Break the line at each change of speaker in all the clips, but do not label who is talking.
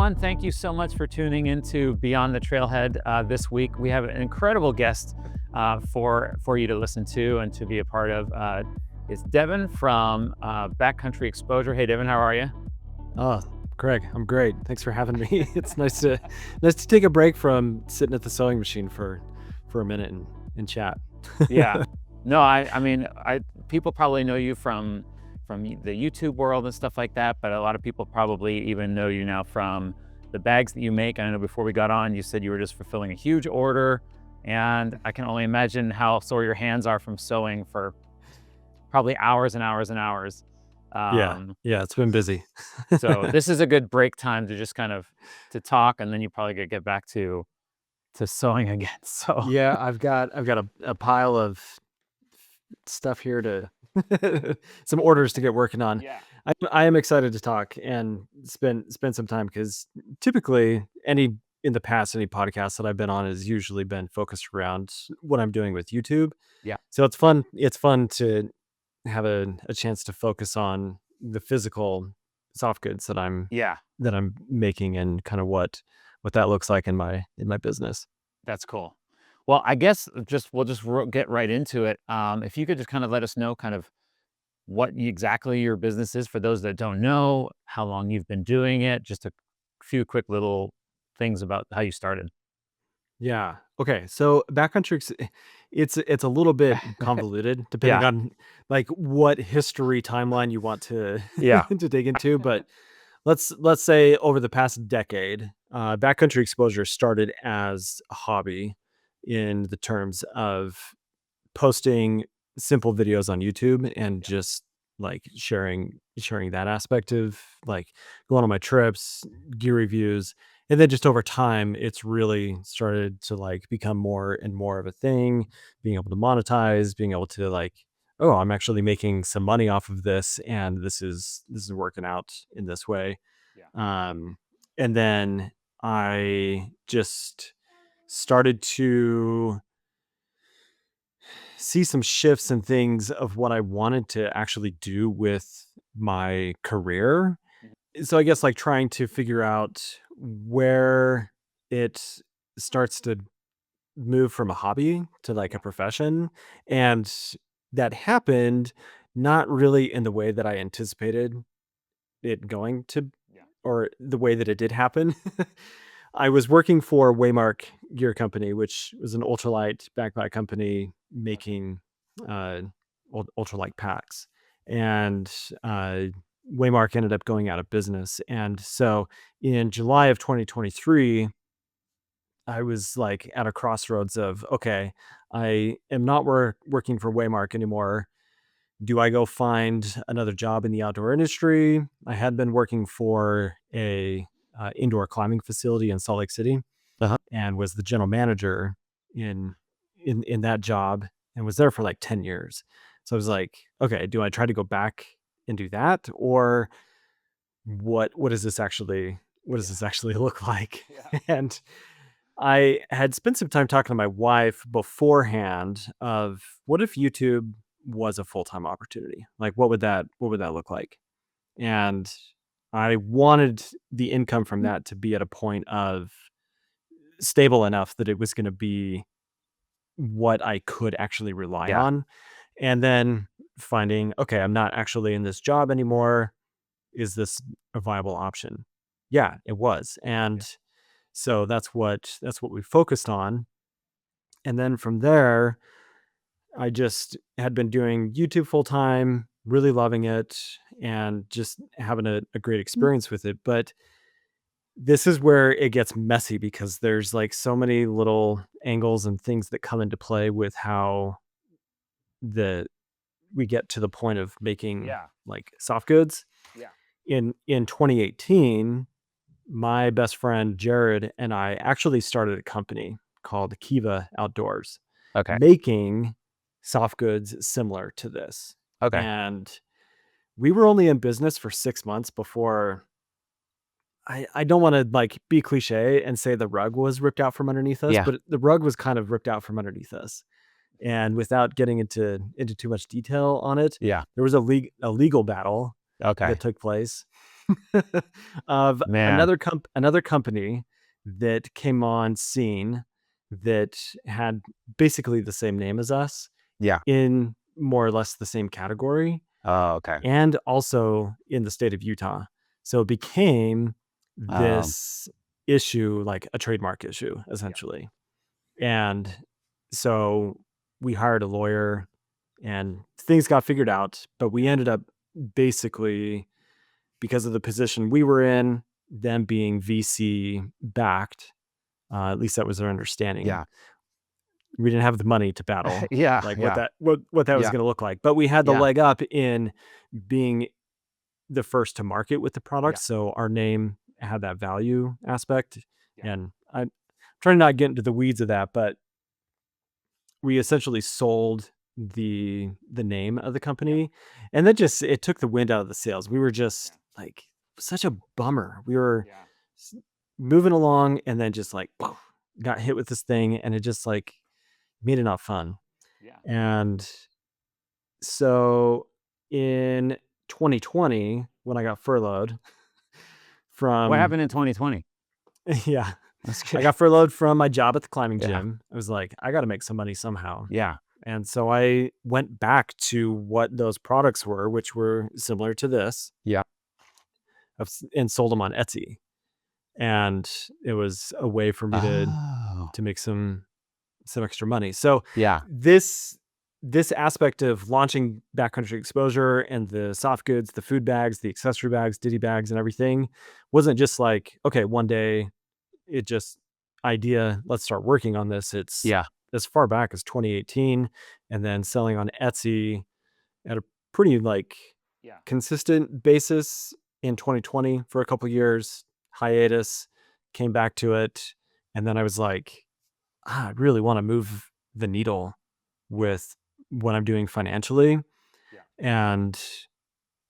everyone. Thank you so much for tuning into Beyond the Trailhead. This week, we have an incredible guest for you to listen to and to be a part of. It's Devin from Backcountry Exposure. Hey, Devin, how are you?
Oh, Craig, I'm great. Thanks for having me. It's nice to take a break from sitting at the sewing machine for a minute and chat.
Yeah. No, I mean, people probably know you from the YouTube world and stuff like that, but a lot of people probably even know you now from the bags that you make. I know before we got on, you said you were just fulfilling a huge order, and I can only imagine how sore your hands are from sewing for probably hours and hours and hours.
Yeah, it's been busy.
So this is a good break time to just kind of to talk, and then you probably could get back to sewing again. So
Yeah, I've got a pile of stuff here to some orders to get working on.
yeah,
I am excited to talk and spend some time because typically in the past any podcast that I've been on has usually been focused around what I'm doing with YouTube.
yeah,
So it's fun. It's fun to have a chance to focus on the physical soft goods that I'm
yeah.
making and kind of what that looks like in my business.
That's cool. Well, I guess we'll just get right into it. If you could just kind of let us know kind of what exactly your business is for those that don't know, how long you've been doing it, just a few quick little things about how you started.
Yeah. Okay. So it's a little bit convoluted depending
Yeah,
on like what history timeline you want to
yeah,
to dig into, but let's say over the past decade, backcountry exposure started as a hobby in the terms of posting simple videos on YouTube and just like sharing that aspect of like going on my trips, gear reviews. And then just over time, it's really started to like become more and more of a thing, being able to monetize, being able to like, oh, I'm actually making some money off of this, and this is working out in this way.
yeah,
Um, and then I just started to see some shifts and things of what I wanted to actually do with my career.
mhm,
So I guess like trying to figure out where it starts to move from a hobby to like a
yeah,
profession. And that happened not really in the way that I anticipated it going to,
yeah,
or the way that it did happen. I was working for Waymark Gear Company, which was an ultralight backpack company
okay,
making uh, ultralight packs. And uh, Waymark ended up going out of business. And so in July of 2023, I was like at a crossroads of, okay, I am not working for Waymark anymore. Do I go find another job in the outdoor industry? I had been working for a indoor climbing facility in Salt Lake City,
uh-huh,
and was the general manager in in that job, and was there for like 10 years. So I was like, okay, do I try to go back and do that, or what does this actually
yeah,
look like?
yeah,
And I had spent some time talking to my wife beforehand of what if YouTube was a full-time opportunity? Like what would that look like? And I wanted the income from that to be at a point of stable enough that it was going to be what I could actually rely
yeah,
on. And then finding, okay, I'm not actually in this job anymore. Is this a viable option? Yeah, it was.
yeah,
And so that's what we focused on. And then from there, I just had been doing YouTube full time, really loving it, and just having a great experience with it. But this is where it gets messy because there's like so many little angles and things that come into play with how the we get to the point of making
yeah,
like soft goods.
yeah.
In 2018, my best friend Jared and I actually started a company called Kiva Outdoors,
Okay,
making soft goods similar to this.
okay,
And we were only in business for 6 months before I don't want to like be cliche and say the rug was ripped out from underneath us,
yeah,
but the rug was kind of ripped out from underneath us. And without getting into too much detail on it,
yeah,
there was a legal battle
okay,
that took place. of
Man.
another company that came on scene that had basically the same name as us
Yeah.
in more or less the same category,
Oh, okay.
and also in the state of Utah. So it became
Um,
this issue, like a trademark issue, essentially. And so we hired a lawyer and things got figured out, but we ended up basically, because of the position we were in, them being VC backed, at least that was our understanding.
yeah.
We didn't have the money to battle
Yeah.
like
Yeah.
what that was
Yeah.
going to look like, but we had the
Yeah.
leg up in being the first to market with the product.
Yeah.
So our name had that value aspect.
Yeah.
And I'm trying to not get into the weeds of that, but we essentially sold the name of the
Yeah.
company, and that just it took the wind out of the sails. We were just
Yeah.
like such a bummer. We were
Yeah.
s- moving along and then just like got hit with this thing, and it just like made it not fun.
Yeah.
And so in 2020, when I got furloughed
What
from
happened in 2020?
yeah,
That's
I
good.
got furloughed from my job at the climbing
Yeah.
gym. I was like, I got to make some money somehow.
Yeah.
And so I went back to what those products were, which were similar to this,
Yeah.
and sold them on Etsy. And it was a way for me
Oh.
to make some extra money. So
Yeah.
this aspect of launching Backcountry Exposure and the soft goods, the food bags, the accessory bags, ditty bags, and everything wasn't just like, okay, one day it just idea, let's start working on this. It's
Yeah.
as far back as 2018, and then selling on Etsy at a pretty like
Yeah.
consistent basis in 2020 for a couple years, hiatus, came back to it. And then I was like, I really want to move the needle with what I'm doing financially.
Yeah.
And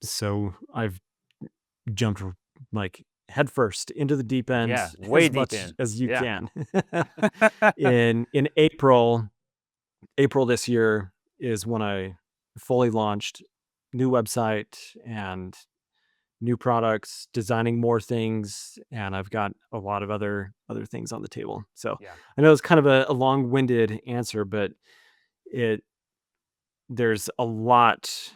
so I've jumped like headfirst into the deep end
Yeah. Way
as
deep
much
in.
as you
Yeah.
can. In April this year is when I fully launched new website and new products, designing more things, and I've got a lot of other things on the table. So
Yeah.
I know it's kind of a long-winded answer, but it there's a lot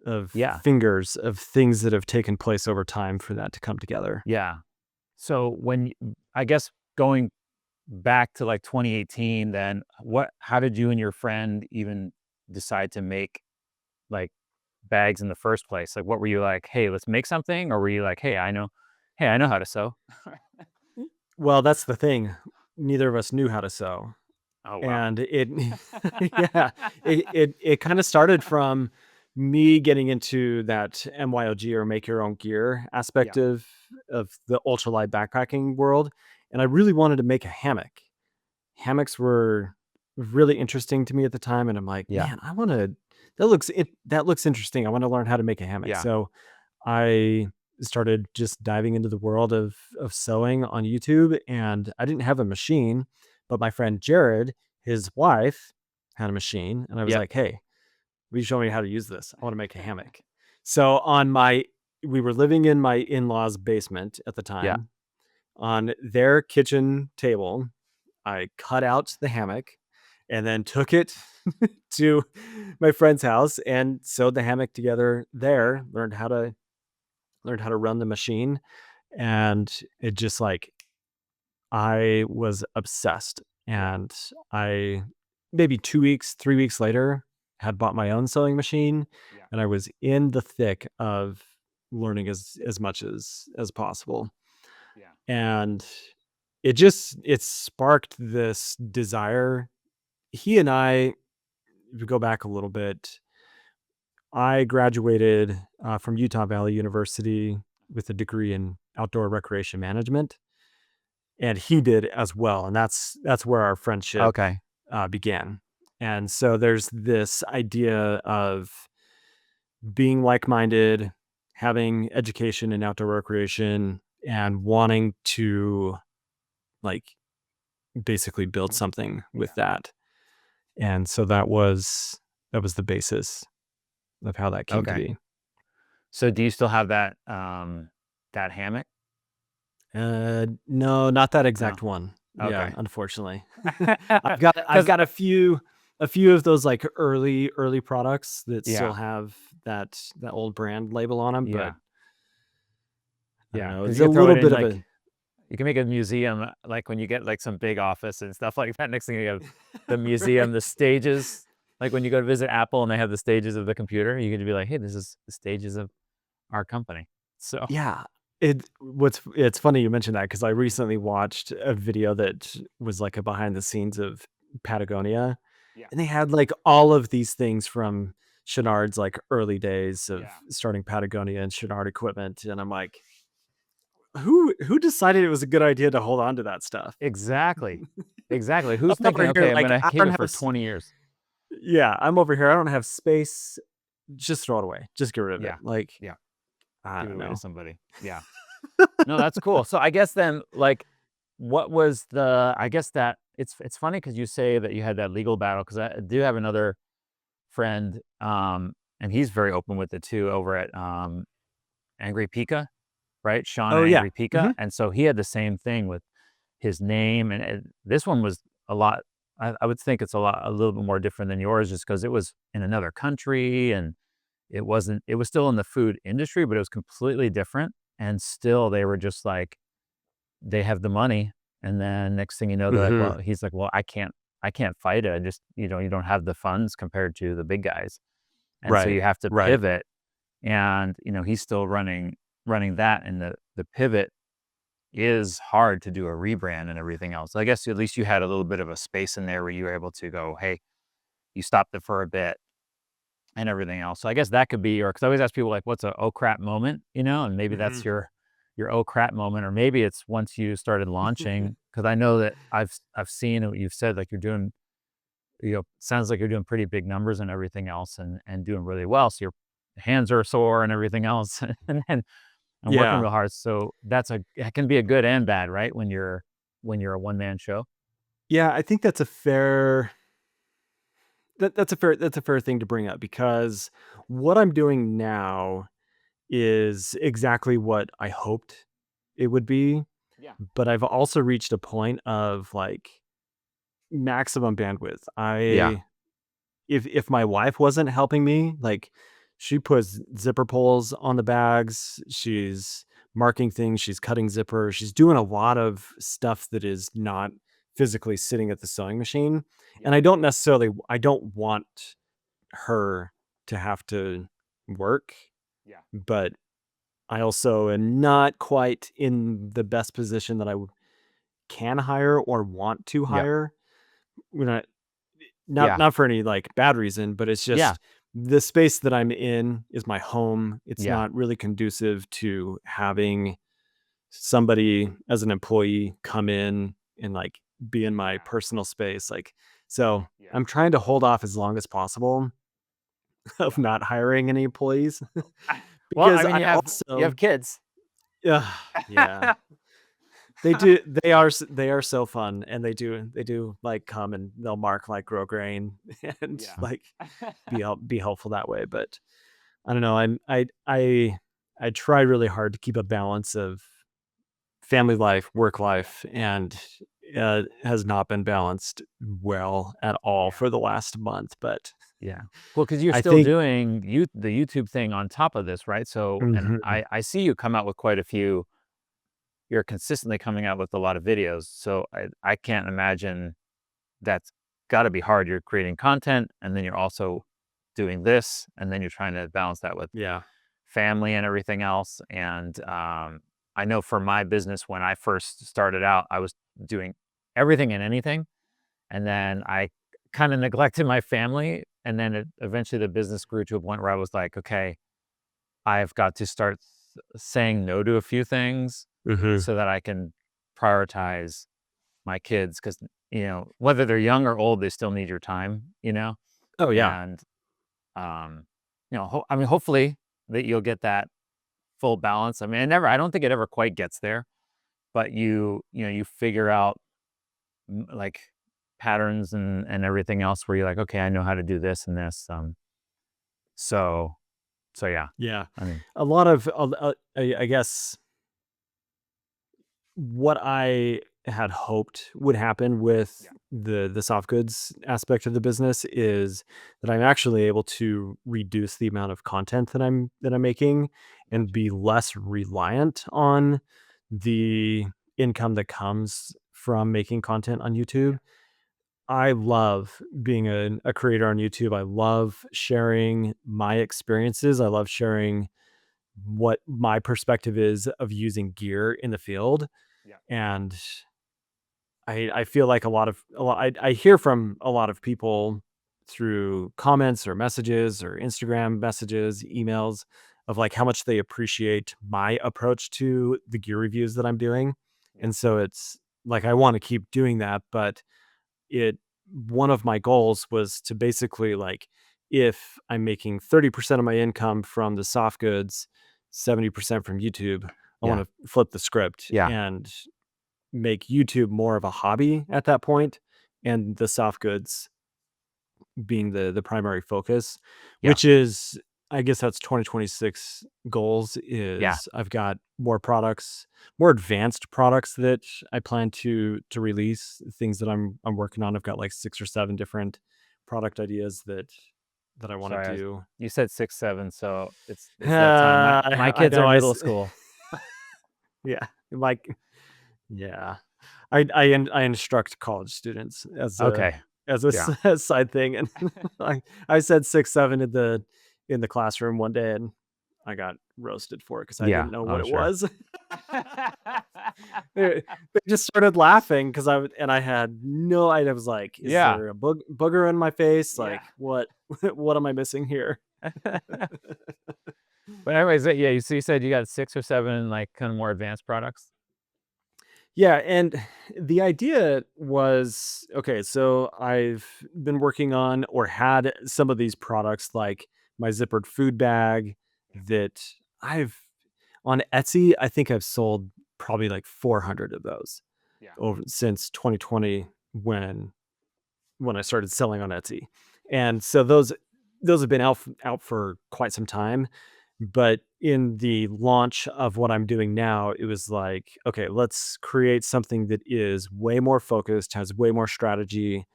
of
Yeah.
fingers of things that have taken place over time for that to come together.
Yeah. So I guess going back to like 2018, then how did you and your friend even decide to make like bags in the first place? Like, what were you like, hey, let's make something? Or were you like, hey, I know how to sew?
Well, that's the thing. Neither of us knew how to sew.
Oh, wow.
And it yeah, it kind of started from me getting into that MYOG or make your own gear
Yeah.
aspect of the ultralight backpacking world, and I really wanted to make a hammock. Hammocks were really interesting to me at the time, and I'm like,
Yeah.
man, I want to. That looks interesting. I want to learn how to make a hammock.
Yeah.
So I started just diving into the world of sewing on YouTube, and I didn't have a machine, but my friend Jared, his wife, had a machine, and I was
Yeah.
like, "Hey, will you show me how to use this? I want to make a hammock." So we were living in my in-laws' basement at the
Yeah.
time. On their kitchen table, I cut out the hammock and then took it to my friend's house and sewed the hammock together there, learned how to run the machine, and it just like I was obsessed.
Yeah.
And I maybe 2 weeks, 3 weeks later had bought my own sewing machine,
Yeah.
and I was in the thick of learning as much as possible.
Yeah.
And it sparked this desire. He and I, if we go back a little bit, I graduated from Utah Valley University with a degree in outdoor recreation management, and he did as well. And that's where our friendship
Okay.
began. And so there's this idea of being like-minded, having education in outdoor recreation, and wanting to like basically build something with
Yeah.
that. And so that was the basis of how that came to
Okay.
be.
So do you still have that? that hammock?
No, not that
No.
exact one. Yeah,
Okay.
unfortunately. I've
Because
got a few of those like early products that still
yeah,
have that old brand label on them, but
yeah,
I don't
yeah.
know.
Because
It's
you
a
can throw it
little
in
bit of
like
a
you can make a museum like when you get like some big office and stuff like that. Next thing you have the museum,
right.
the stages. Like when you go to visit Apple and they have the stages of the computer, you can be like, hey, this is the stages of our company. So
Yeah. It's funny you mentioned that because I recently watched a video that was like a behind the scenes of Patagonia,
yeah,
and they had like all of these things from Chenard's like early days of
yeah.
starting Patagonia and Chenard equipment, and I'm like, who decided it was a good idea to hold on to that stuff?
Exactly. Exactly.
I'm
Who's thinking,
over here
okay, I'm
like
gonna
I
keep
don't
it
have
for 20 years?
yeah, I'm over here. I don't have space. Just throw it away. Just get rid of it.
Yeah.
Like,
Yeah.
I
Give it
don't
away to
know.
somebody. Yeah. No, that's cool. So I guess then, like, what was the? I guess that it's funny because you say that you had that legal battle because I do have another friend, and he's very open with it too over at Angry Pika, right? Sean
Oh
at
yeah.
Angry Pika,
Mhm.
and so he had the same thing with his name, and this one was a lot. I would think it's a little bit more different than yours, just because it was in another country and it wasn't. It was still in the food industry, but it was completely different. And still, they were just like, they have the money, and then next thing you know, they're like,
Mhm.
well, he's like, well, I can't fight it. I just, you don't have the funds compared to the big guys, and so
Right.
you have to
Right.
pivot. And he's still running that, and the pivot is hard to do a rebrand and everything else. I guess at least you had a little bit of a space in there where you were able to go, hey, you stopped it for a bit and everything else. So I guess that could be your, because I always ask people like, what's a oh crap moment, and maybe that's
Mhm.
your oh crap moment, or maybe it's once you started launching. Because I know that I've seen what you've said, like you're doing, sounds like you're doing pretty big numbers and everything else, and doing really well. So your hands are sore and everything else, and working
Yeah.
real hard. So it can be a good and bad, right? When you're a one man show.
Yeah, I think that's a fair thing to bring up because what I'm doing now is exactly what I hoped it would be,
Yeah.
but I've also reached a point of like maximum bandwidth.
Yeah.
I if my wife wasn't helping me, like she puts zipper pulls on the bags, she's marking things, she's cutting zippers, she's doing a lot of stuff that is not physically sitting at the sewing machine.
Yeah.
And I don't want her to have to work,
Yeah.
but I also am not quite in the best position that can hire or want to
Yeah.
hire. We're not
Yeah.
not for any, like, bad reason, but it's
Yeah.
just the space that I'm in is my home. It's
Yeah.
not really conducive to having somebody as an employee come in and, like, be in my
Yeah.
personal space, like so
Yeah.
I'm trying to hold off as long as possible of
Yeah.
not hiring any employees
Well, I
because
mean,
I
you have
also
kids.
ugh, yeah. They are so fun, and they do, like, come and they'll mark, like, grow grain and,
Yeah.
like, be helpful that way, but I don't know, I try really hard to keep a balance of family life, work
Yeah.
life, and, has not been balanced well at all
Yeah.
for the last month, but
Yeah. Well, because 'cause you're
I
still
think
doing the YouTube thing on top of this, right? So, and
Mhm.
I see you come out with quite a few. You're consistently coming out with a lot of videos, so I can't imagine that's gotta be hard. You're creating content, and then you're also doing this, and then you're trying to balance that with
Yeah.
family and everything else. And I know for my business, when I first started out, I was doing everything and anything, and then I kind of neglected my family, and then eventually the business grew to a point where I was like, okay, I've got to start saying no to a few things
Mhm.
so that I can prioritize my kids, because whether they're young or old, they still need your time.
Oh, yeah.
And um, I mean, hopefully that you'll get that full balance. I mean, I don't think it ever quite gets there, but you figure out like patterns and everything else where you're like, okay, I know how to do this and this. So yeah,
Yeah.
I mean,
A lot of I guess what I had hoped would happen with
Yeah.
the soft goods aspect of the business is that I'm actually able to reduce the amount of content that I'm making and
Gotcha.
be less reliant on the income that comes from making content on
Yeah.
YouTube. I love being a creator on YouTube. I love sharing my experiences. I love sharing what my perspective is of using gear in the field.
Yeah.
And I feel like I hear from a lot of people through comments or messages or Instagram messages, emails of like how much they appreciate my approach to the gear reviews that I'm doing.
Yeah.
And so it's like I want to keep doing that, but it one of my goals was to basically like if I'm making 30% of my income from the soft goods, 70% from YouTube, I want
Yeah.
to flip the script
Yeah.
and make YouTube more of a hobby at that point, and the soft goods being the primary focus,
Yeah.
which is I guess that's 2026 goals
Yeah.
is I've got more products, more advanced products that I plan to release, things that I'm working on. I've got like 6 or 7 different product ideas that I want
Sorry,
to do.
you said 6, 7, so it's that time. My
I
kids
know
are middle school.
yeah, like yeah. I instruct college students
Okay.
as a
Yeah.
side thing, and I said 6, 7 in the classroom one day, and I got roasted for it because I
Yeah.
didn't know what
I'm
it
sure.
was. They just started laughing because I had no idea. I was like, "Is
Yeah.
there a booger in my face?
Yeah.
Like, what what am I missing here?"
But anyways, yeah, you said you got 6 or 7, like, kinda more advanced products?
Yeah, and the idea was okay, so I've been working on or had some of these products like my zippered food bag
Yeah.
that I've on Etsy, I think I've sold probably like 400 of those
Yeah.
over since 2020 when I started selling on Etsy. And so those have been out for quite some time. But in the launch of what I'm doing now, it was like, okay, let's create something that is way more focused, has way more strategy,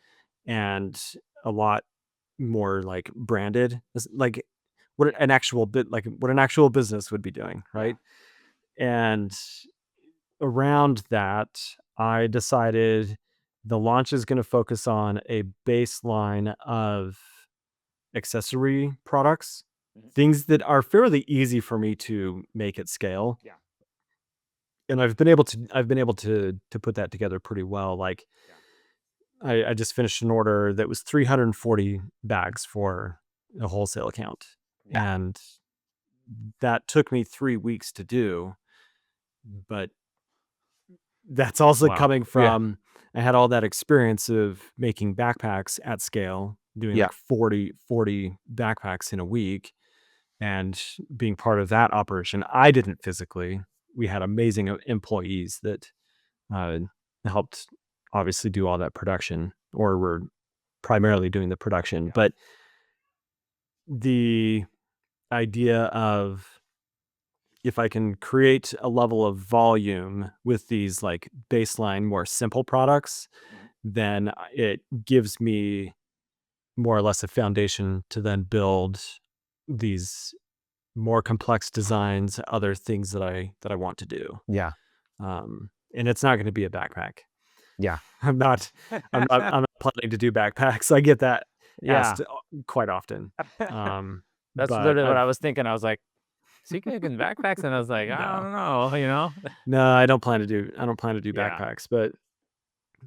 and a lot more like branded, like what
Yeah.
an actual bit, like what an actual business would be doing,
Yeah.
right? And around that, I decided the launch is going to focus on a baseline of accessory products,
Mhm.
things that are fairly easy for me to make at scale.
Yeah.
And I've been able to put that together pretty well. Like
Yeah.
I just finished an order that was 340 bags for a wholesale account.
Yeah.
And that took me 3 weeks to do. But that's also
Wow.
coming
Yeah.
from I had all that experience of making backpacks at scale, doing
Yeah.
like 40 backpacks in a week and being part of that operation. I didn't physically. We had amazing employees that uh, helped obviously do all that production or were primarily doing the production.
Yeah.
But the idea of if I can create a level of volume with these like baseline, more simple products,
Mhm.
then it gives me more or less a foundation to then build these more complex designs, other things that I want to do.
Yeah.
And it's not going to be a backpack.
Yeah.
I'm not I'm not planning to do backpacks. I get that
Yeah.
asked quite often. Um,
That's
but
literally what I
I've
was thinking. I was like, "Is he making backpacks?" And I was like, "I
no.
don't know," you know?
No, I don't plan to do
Yeah.
backpacks, but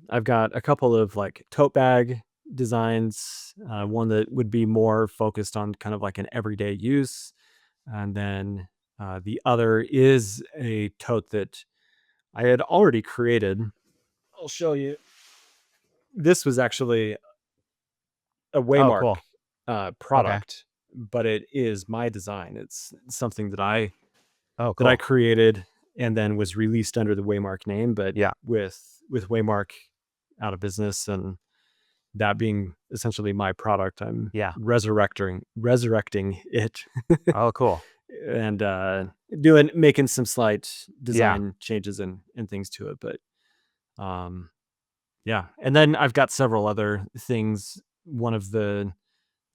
I've got a couple of like tote bag designs, one that would be more focused on kind of like an everyday use. And then the other is a tote that I had already created. I'll show you. This was actually a
Oh,
Waymark
cool. Okay.
product, but it is my design. It's something
Oh,
that I
cool.
created and then was released under the Waymark name, but
Yeah.
with Waymark out of business and that being essentially my product, I'm
Yeah.
resurrecting it
Oh, cool.
and making some slight
Yeah.
design changes and things to it. But yeah, and then I've got several other things. One of the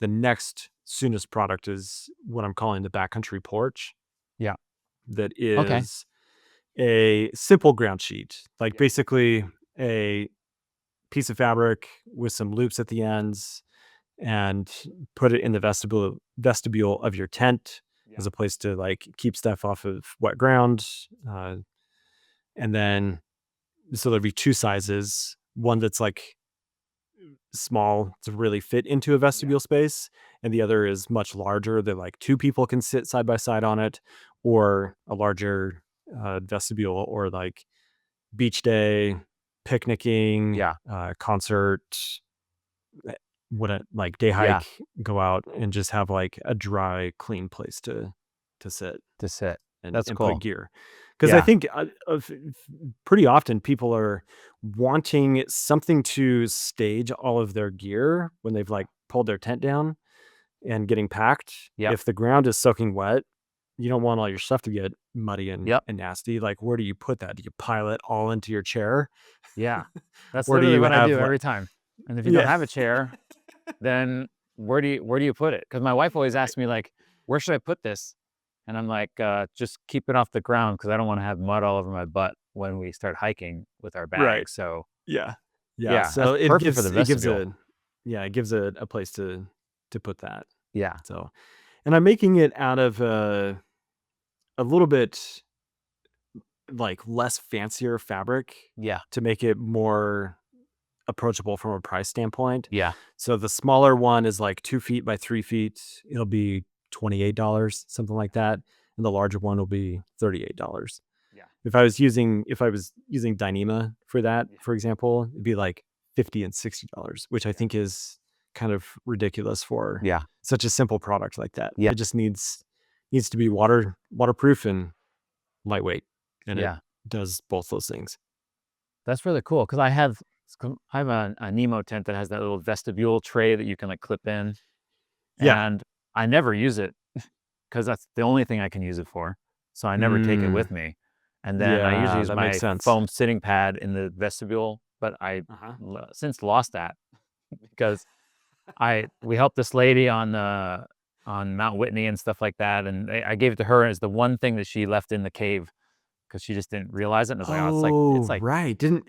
next soonest product is what I'm calling the backcountry porch.
Yeah.
That
Okay.
is a simple ground sheet, like
Yeah.
basically a piece of fabric with some loops at the ends, and put it in the vestibule of your tent
Yeah.
as a place to like keep stuff off of wet ground. Uh, and then so there'd be two sizes, one that's like small to really fit into a
Yeah.
vestibule space, and the other is much larger that like two people can sit side by side on it, or a larger vestibule, or like beach day, picnicking,
Yeah.
concert, eh, what a like day
Yeah.
hike, go out and just have like a dry, clean place to sit
To sit.
and
That's
put
cool.
gear. Because I
Yeah.
think pretty often people are wanting something to stage all of their gear when they've like pulled their tent down and getting packed.
Yep.
If the ground is soaking wet, you don't want all your stuff to get muddy
Yep.
and nasty. Like, where do you put that? Do you pile it all into your chair?
Yeah. That's
Or do
literally
you
what I
have
do
like,
every time. And if you don't
yeah,
have a chair, then where do you put it? Because my wife always
right,
asks me like, where should I put this? And I'm like, just keep it off the ground because I don't want to have mud all over my butt when we start hiking with our
right.
bags. So
Yeah. Yeah.
yeah, that's
So
perfect for the
it gives
vestibule.
a, yeah, it gives a place to put that.
Yeah.
So, and I'm making it out of a little bit like less fancier fabric
Yeah.
to make it more approachable from a price standpoint.
Yeah.
So the smaller one is like 2 feet by 3 feet. It'll be $28, something like that. And the larger one will be $38.
Yeah.
If I was using Dyneema for that,
Yeah.
for example, it'd be like $50 and $60, which I
Yeah.
think is kind of ridiculous for
Yeah.
such a simple product like that.
Yeah.
It just needs to be waterproof and lightweight, and it
Yeah.
does both those things.
That's really cool because I have a Nemo tent that has that little vestibule tray that you can like clip in,
Yeah.
and I never use it because that's the only thing I can use it for. So I never take it
Mm,
with me. And then I usually
yeah,
use
that makes
my
sense.
foam sitting pad in the vestibule, but I
Uh-huh.
since lost that because we helped this lady on Mount Whitney and stuff like that, and I gave it to her as the one thing that she left in the cave because she just didn't realize it. And I was like, oh,
Oh,
it's like
right. Didn't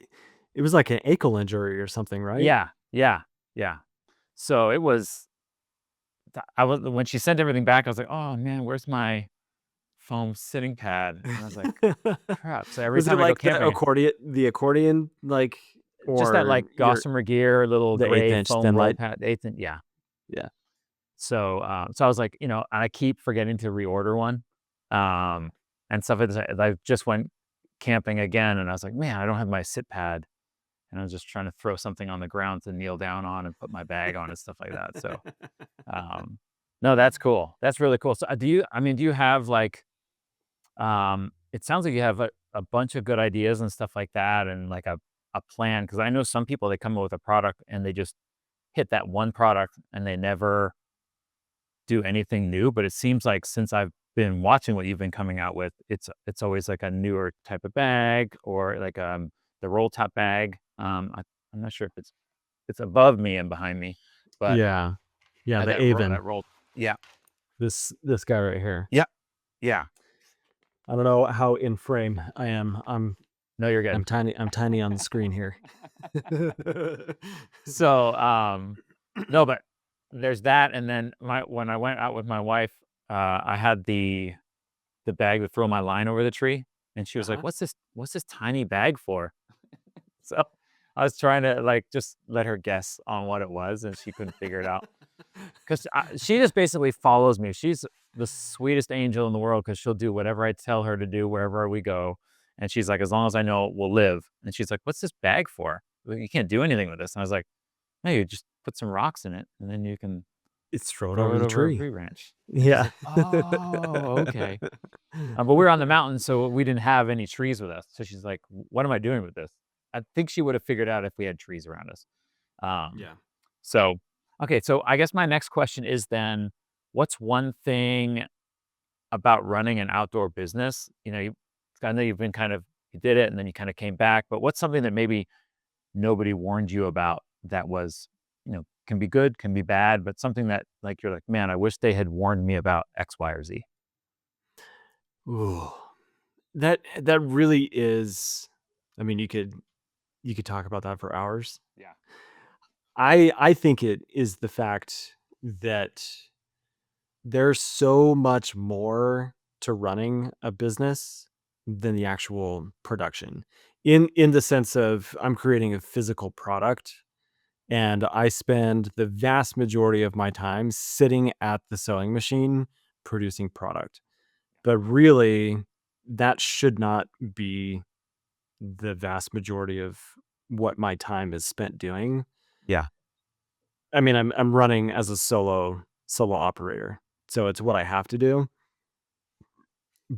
it was like an ankle injury or something, right?
yeah, yeah, yeah. So it was. I was when she sent everything back. I was like, oh man, where's my foam sitting pad? And I was like, crap. So every
Was it
time I go
like
camping,
the accordion, like,
just that like
or your
Gossamer Gear little
the eighth
gray
inch
foam
thin
roll
light?
pad, eighth, and yeah.
Yeah.
So, so I was like, and I keep forgetting to reorder one, and stuff like that. I just went camping again, and I was like, man, I don't have my sit pad, and I was just trying to throw something on the ground to kneel down on and put my bag on and stuff like that. So, um, no, that's cool. That's really cool. So, do you have like, it sounds like you have a bunch of good ideas and stuff like that, and like a plan. Because I know some people they come up with a product and they just hit that one product and they never do anything new, but it seems like since I've been watching what you've been coming out with, it's always like a newer type of bag or like the roll top bag. I'm not sure if it's above me and behind me, but
Yeah. Yeah, the
that
Avon.
roll. Yeah,
This guy right here.
yeah, yeah.
I don't know how in frame I am.
No, you're good.
I'm tiny on the screen here.
So no, but there's that, and then when I went out with my wife, I had the bag to throw my line over the tree, and she was like,
Uh-huh.
"What's this tiny bag for?" So I was trying to like just let her guess on what it was, and she couldn't figure it out because she just basically follows me. She's the sweetest angel in the world because she'll do whatever I tell her to do wherever we go, and she's like, as long as I know we'll live. And she's like, "What's this bag for? Well, you can't do anything with this." And I was like, "No, you just put some rocks in it, and then you can
It's thrown
throw
over
it
the
over a
tree.
tree branch." And she's
Yeah.
like, "Oh, okay." But we were on the mountain, so we didn't have any trees with us. So she's like, "What am I doing with this?" I think she would have figured out if we had trees around us. Um,
Yeah.
so, okay, so I guess my next question is then, what's one thing about running an outdoor business? I know you did it and then you kind of came back, but what's something that maybe nobody warned you about that was, can be good, can be bad, but something that like you're like, man, I wish they had warned me about X, Y, or Z.
Ooh, that really is. I mean, you could talk about that for hours.
Yeah.
I think it is the fact that there's so much more to running a business than the actual production. In the sense of I'm creating a physical product and I spend the vast majority of my time sitting at the sewing machine producing product. But really that should not be the vast majority of what my time is spent doing.
Yeah.
I mean, I'm running as a solo operator, so it's what I have to do.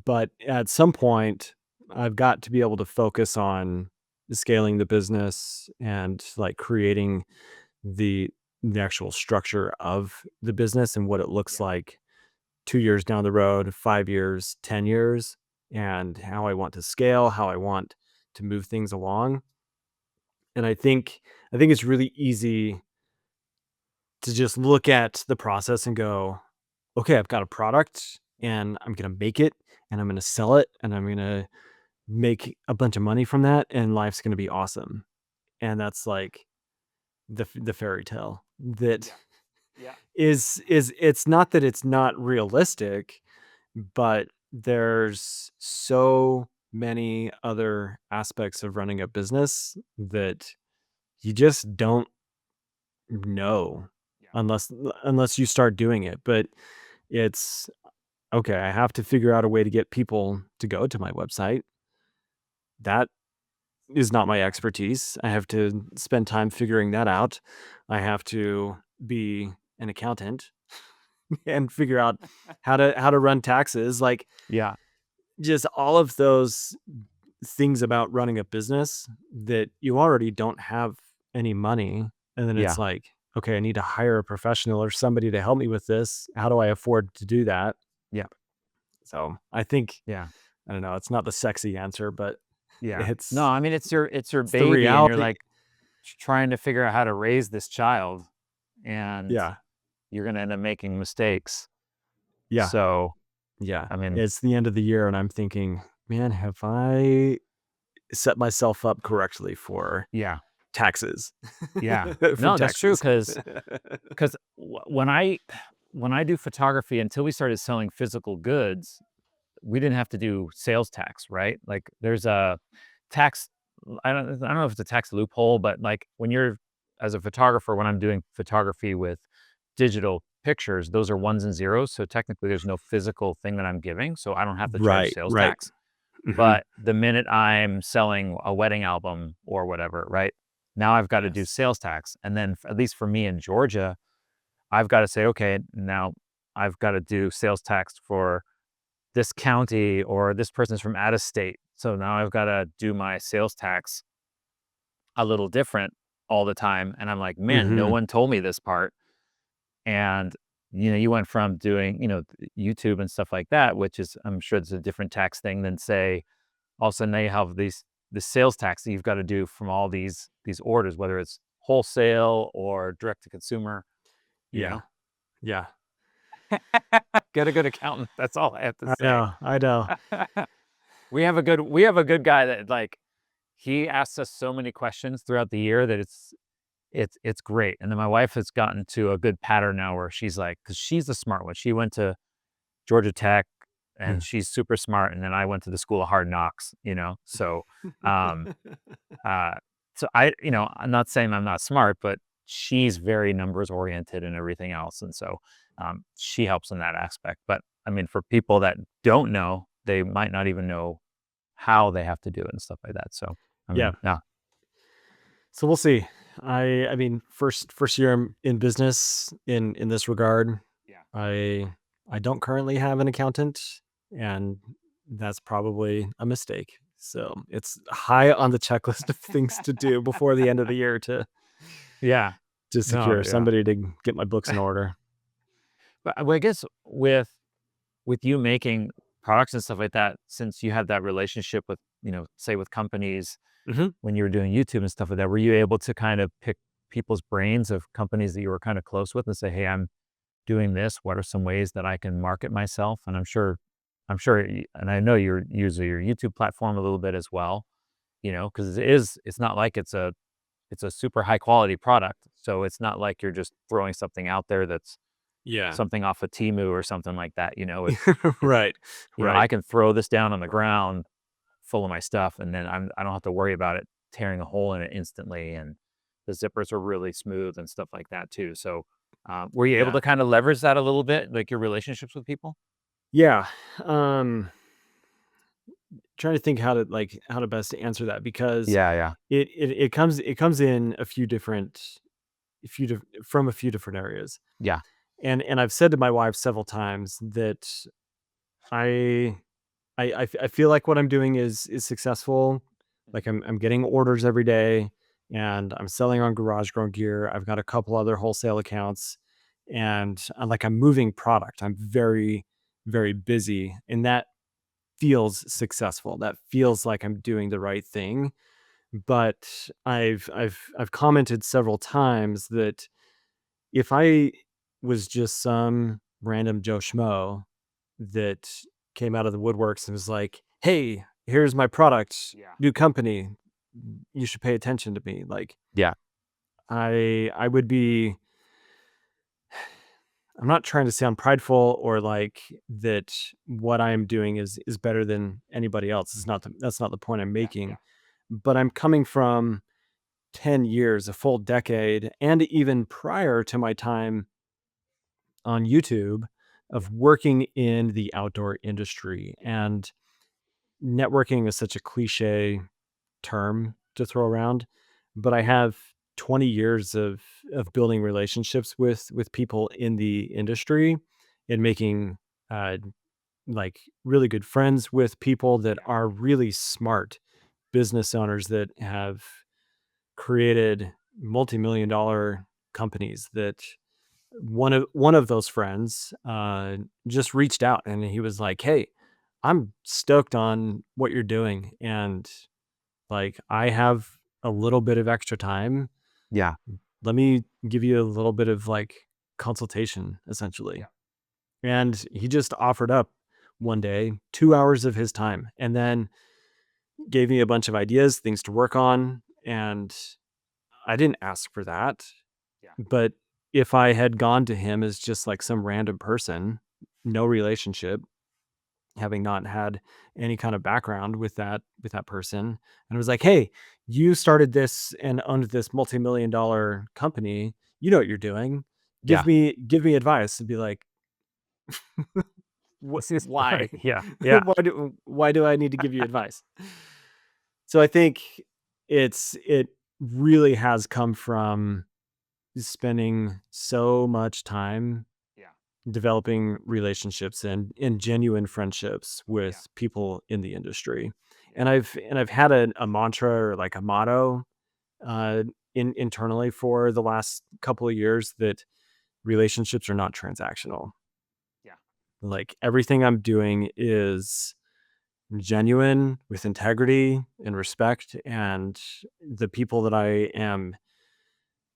But at some point, I've got to be able to focus on scaling the business and like creating the the actual structure of the business and what it looks
Yeah.
like 2 years down the road, 5 years, 10 years, and how I want to scale, how I want to move things along. And I think it's really easy to just look at the process and go, okay, I've got a product and I'm going to make it and I'm going to sell it and I'm going to make a bunch of money from that and life's going to be awesome. And that's like the fairy tale that
Yeah. Yeah.
is it's not that it's not realistic, but there's so many other aspects of running a business that you just don't know
Yeah.
unless unless you start doing it. But it's okay, I have to figure out a way to get people to go to my website. That is not my expertise. I have to spend time figuring that out. I have to be an accountant and figure out how to run taxes. Like
Yeah.
just all of those things about running a business that you already don't have any money. And then it's
Yeah.
like, okay, I need to hire a professional or somebody to help me with this. How do I afford to do that?
Yeah.
So I think,
Yeah.
I don't know, it's not the sexy answer, but
Yeah. No,
it's
I mean it's your
it's the
baby and you're
reality.
like trying to figure out how to raise this child and
Yeah.
you're going to end up making mistakes.
Yeah.
So,
Yeah.
I mean,
It's the end of the year and I'm thinking, man, have I set myself up correctly for
yeah.
taxes?
Yeah.
For
No, that's true
taxes.
cuz when I do photography until we started selling physical goods, we didn't have to do sales tax, right? Like there's a tax I don't know if it's a tax loophole, but like when you're as a photographer when I'm doing photography with digital pictures, those are ones and zeros, so technically there's no physical thing that I'm giving, so I don't have to charge
Right,
sales
right.
tax.
Mhm.
But the minute I'm selling a wedding album or whatever, right? Now I've got to do
Yes.
sales tax. And then at least for me in Georgia, I've got to say, okay, now I've got to do sales tax for this county or this person's from out of state. So now I've got to do my sales tax a little different all the time. And I'm like, man, no
Mhm.
one told me this part. And you went from doing, YouTube and stuff like that, which is I'm sure it's a different tax thing than say all of a sudden now you have the sales tax that you've got to do from all these orders, whether it's wholesale or direct to consumer, you
Yeah,
know.
yeah.
Get a good accountant. That's all I have to
I
say.
know, I know.
We have a good guy that like he asks us so many questions throughout the year that it's great. And then my wife has gotten to a good pattern now where she's like, because she's the smart one. She went to Georgia Tech
Mm.
and she's super smart. And then I went to the school of hard knocks. So um Uh, so I'm not saying I'm not smart, but she's very numbers oriented and everything else. And so she helps in that aspect. But I mean, for people that don't know, they might not even know how they have to do it and stuff like that. So, I
Yeah.
mean, yeah,
So we'll see. I mean, first year I'm in business in this regard.
yeah,
I don't currently have an accountant, and that's probably a mistake. So it's high on the checklist of things to do before the end of the year
yeah,
to
no,
secure
yeah.
somebody to get my books in order.
But I guess with with you making products and stuff like that, since you had that relationship with, say with companies
Mhm.
when you were doing YouTube and stuff like that, were you able to kind of pick people's brains of companies that you were kind of close with and say, "Hey, I'm doing this. What are some ways that I can market myself?" And and I know you're using your YouTube platform a little bit as well, because it's not like it's a super high quality product. So it's not like you're just throwing something out there that's
Yeah.
something off of Temu or something like that. It's,
Right. Right.
I can throw this down on the ground full of my stuff, and then I don't have to worry about it tearing a hole in it instantly. And the zippers are really smooth and stuff like that too. So, were you able
Yeah.
to kind of leverage that a little bit, like your relationships with people?
Yeah. Um, Trying to think how to best answer that because
Yeah, yeah,
it comes in from a few different areas.
yeah,
And I've said to my wife several times that I I feel like what I'm doing is successful. Like I'm getting orders every day and I'm selling on garage grown gear. I've got a couple other wholesale accounts and I'm moving product. I'm very, very busy and that feels successful. That feels like I'm doing the right thing. But I've commented several times that if I was just some random Joe Schmo that came out of the woodworks and was like, "Hey, here's my product,
yeah,
new company. You should pay attention to me." Like
yeah,
I would be I'm not trying to sound prideful or like that what I'm doing is better than anybody else. That's not the point I'm
yeah, yeah,
making. But I'm coming from 10 years, a full decade, and even prior to my time on YouTube
yeah,
of working in the outdoor industry. And networking is such a cliche term to throw around, but I have 20 years of building relationships with people in the industry and making uh really good friends with people that
yeah,
are really smart business owners that have created multi-million dollar companies that one of those friends just reached out and he was like, "Hey, I'm stoked on what you're doing and like I have a little bit of extra time.
yeah,
Let me give you a little bit of like consultation essentially."
yeah,
And he just offered up one day 2 hours of his time and then gave me a bunch of ideas, things to work on, and I didn't ask for that.
yeah,
But if I had gone to him as just like some random person, no relationship, having not had any kind of background with that person, and it was like, "Hey, you started this and owned this multi-million dollar company. You know what you're doing. Give
yeah.
me give me advice." And be like,
This is
Why?
right. Yeah, yeah,
Why do I need to give you advice?" So I think it really has come from spending so much time
yeah,
developing relationships and genuine friendships
yeah,
with people in the industry.
yeah,
And I've had a mantra or like a motto internally for the last couple of years that relationships are not transactional.
yeah,
Like everything I'm doing is genuine with integrity and respect, and the people that I am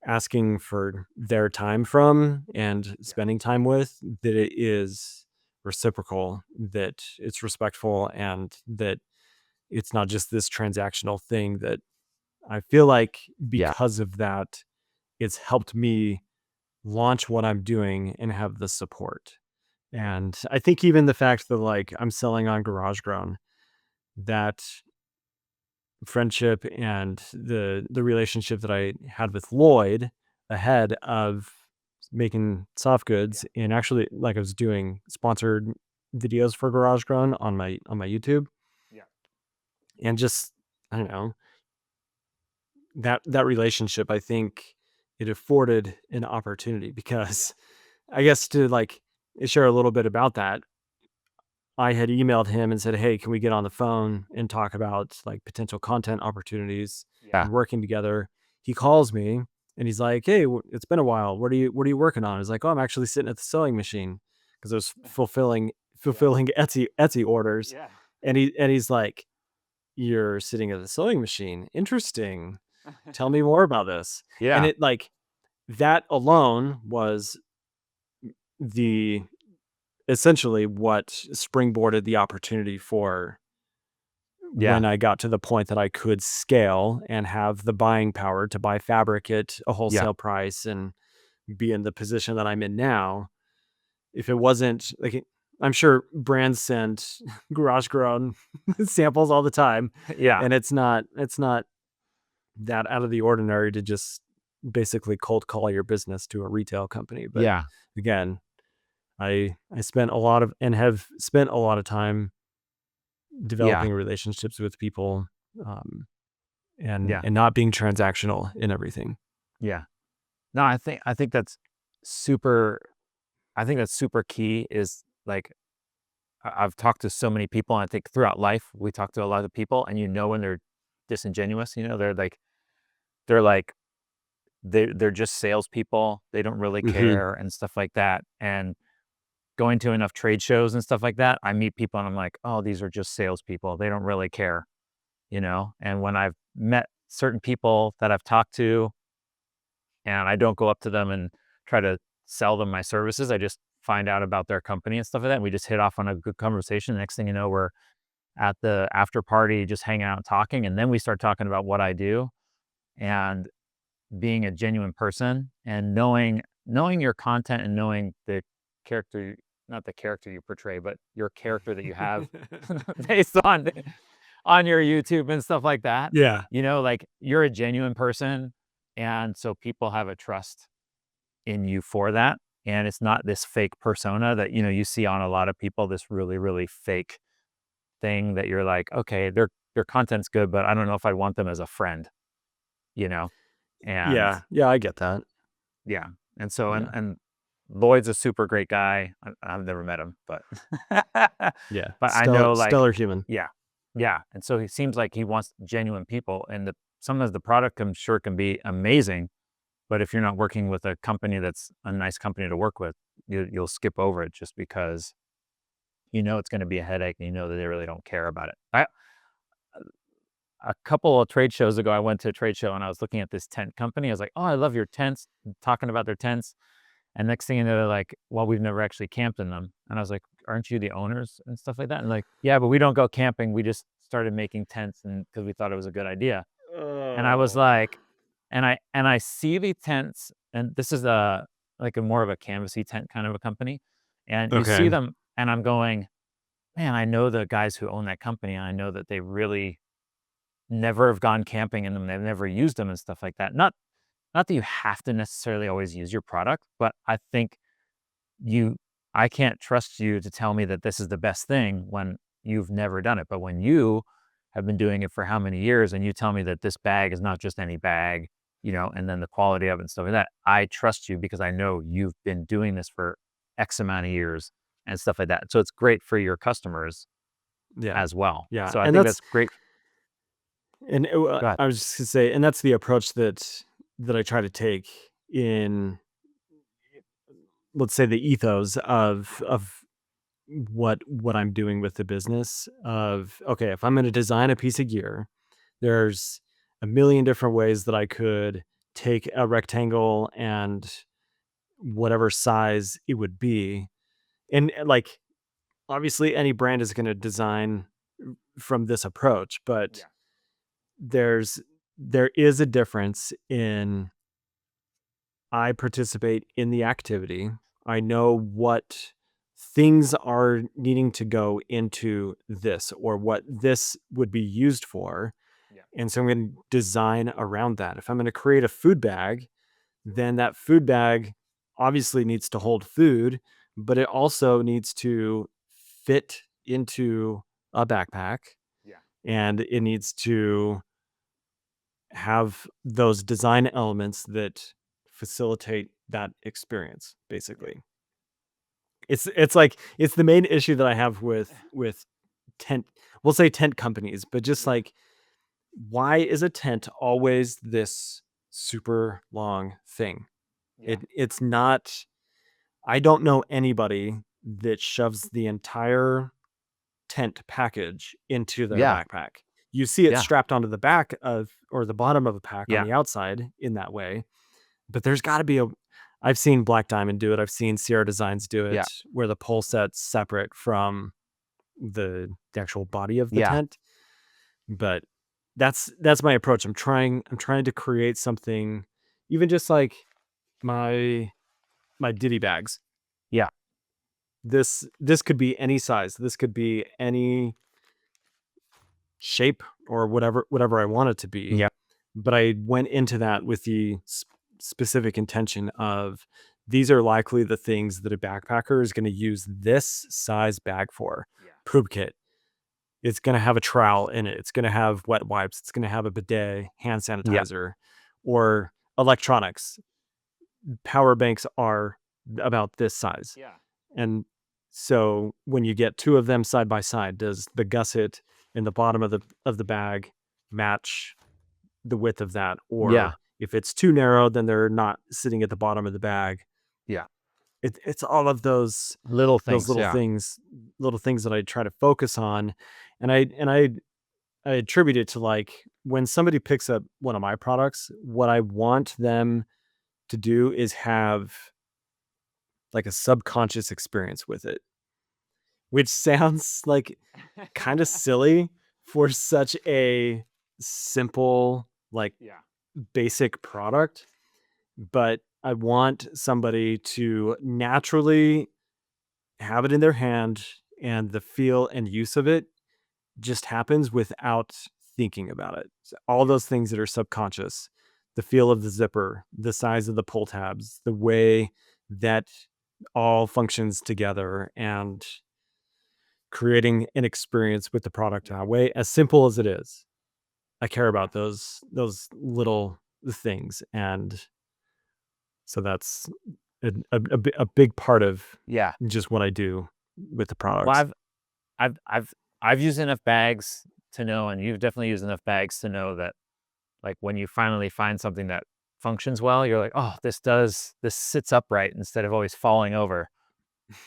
asking for their time from and
yeah,
spending time with, that it is reciprocal, that it's respectful, and that it's not just this transactional thing. That I feel like
yeah,
because of that, it's helped me launch what I'm doing and have the support. And I think even the fact that like I'm selling on Garage Grown, that friendship and the relationship that I had with Lloyd ahead of making soft
yeah,
goods, and actually like I was doing sponsored videos for Garage Grown on my YouTube,
yeah,
and just I don't know, that relationship, I think it afforded an opportunity
yeah,
because I guess to like share a little bit about that, I had emailed him and said, "Hey, can we get on the phone and talk about like potential content opportunities
yeah,
and working together?" He calls me and he's like, "Hey, it's been a while. What are you working on?" I was like, "Oh, I'm actually sitting at the sewing machine because I was fulfilling
Yeah.
fulfilling Etsy orders,
Yeah.
he's like, "You're sitting at the sewing machine. Interesting. Tell me more about this." And
Yeah.
it like that alone was the essentially what springboarded the opportunity for when
Yeah.
I got to the point that I could scale and have the buying power to buy fabric at a
Yeah.
wholesale price and be in the position that I'm in now. If it wasn't like, I'm sure brands send garage grown samples all the time,
Yeah.
and it's not that out of the ordinary to just basically cold call your business to a retail company. But
Yeah.
again, I spent a lot of and have spent a lot of time
Yeah.
developing relationships with people, um,
Yeah.
and not being transactional in everything.
Yeah. No, I think that's super I think that's super key is like I've talked to so many people, and I think throughout life we talk to a lot of people, and when they're disingenuous, they're like they're just salespeople. They don't really
Mhm.
care and stuff like that. And going to enough trade shows and stuff like that, I meet people and I'm like, oh, these are just salespeople. They don't really care. And when I've met certain people that I've talked to, and I don't go up to them and try to sell them my services, I just find out about their company and stuff like that. And we just hit off on a good conversation. Next thing you know, we're at the after party, just hanging out and talking. And then we start talking about what I do and being a genuine person and knowing your content and knowing the character, not the character you portray, but your character that you have based on your YouTube and stuff like that.
Yeah.
Like you're a genuine person, and so people have a trust in you for that. And it's not this fake persona that you see on a lot of people, this really, really fake thing that you're like, okay, their content's good, but I don't know if I want them as a friend, you know? And
Yeah. Yeah, I get that.
yeah. And so and
Yeah.
and Lloyd's a super great guy. I've never met him, but
Yeah.
but I know like
Stellar human.
yeah. Yeah. And so he seems like he wants genuine people, and sometimes the product I'm sure can be amazing, but if you're not working with a company that's a nice company to work with, you'll skip over it just because it's going to be a headache, and that they really don't care about it. A couple of trade shows ago, I went to a trade show and I was looking at this tent company. I was like, "Oh, I love your tents," talking about their tents. And next thing you know, they're like, "Well, we've never actually camped in them." And I was like, "Aren't you the owners and stuff like that?" And like, "Yeah, but we don't go camping. We just started making tents and because we thought it was a good idea." And I was
Oh.
like, and I see the tents, and this is like a more of a canvasy tent kind of a company. And you see
Okay.
them, and I'm going, man, I know the guys who own that company, and I know that they really never have gone camping in them. They've never used them and stuff like that. Not that you have to necessarily always use your product, but I think you I can't trust you to tell me that this is the best thing when you've never done it. But when you have been doing it for how many years and you tell me that this bag is not just any bag, and then the quality of it and stuff like that, I trust you because I know you've been doing this for X amount of years and stuff like that. So it's great for your customers
Yeah.
as well.
Yeah.
So I
And
think that's
that's
great.
and
Go ahead.
I was just gonna say, and that's the approach that I try to take in, let's say, the ethos of what I'm doing with the business of, okay, if I'm going to design a piece of gear, there's a million different ways that I could take a rectangle and whatever size it would be. And like, obviously any brand is going to design from this approach, but
Yeah.
there's there is a difference in, I participate in the activity. I know what things are needing to go into this or what this would be used for.
Yeah.
And so I'm going to design around that. If I'm going to create a food bag, then that food bag obviously needs to hold food, but it also needs to fit into a backpack,
Yeah.
and it needs to have those design elements that facilitate that experience,
Yeah.
basically. It's like it's the main issue that I have with tent, we'll say tent companies, but just
Yeah.
like, why is a tent always this super long thing?
Yeah.
It's not, I don't know anybody that shoves the entire tent package into their
Yeah.
backpack. You see it
Yeah.
strapped onto the back of or the bottom of a pack on
Yeah.
the outside in that way. But there's got to be a I've seen Black Diamond do it. I've seen Sierra Designs do
Yeah.
it where the pole set's separate from the actual body of the
Yeah.
tent. But that's my approach. I'm trying to create something even just like my ditty bags.
Yeah.
This could be any size. This could be any shape or whatever I want it to be.
Yeah.
But I went into that with the specific intention of these are likely the things that a backpacker is going to use this size bag for.
Yeah.
Poop kit. It's going to have a trowel in it. It's going to have wet wipes. It's going to have a bidet, hand
Yeah.
sanitizer, or electronics. Power banks are about this size.
Yeah.
And so when you get two of them side by side, does the gusset in the bottom of the bag match the width of that?
Yeah.
Or if it's too narrow, then they're not sitting at the bottom of the bag.
Yeah.
It's all of those
Little
those
things. Yeah.
little things that I try to focus on. And I attribute it to like when somebody picks up one of my products, what I want them to do is have like a subconscious experience with it, which sounds like kind of silly for such a simple, like
Yeah.
basic product. But I want somebody to naturally have it in their hand and the feel and use of it just happens without thinking about it. So all those things that are subconscious, the feel of the zipper, the size of the pull tabs, the way that all functions together and creating an experience with the product in a way as simple as it is. I care about those little things, and so that's a big part of
Yeah.
just what I do with the
Well,
products.
I've used enough bags to know, and you've definitely used enough bags to know that, like, when you finally find something that functions well, you're like, oh, this sits upright instead of always falling over.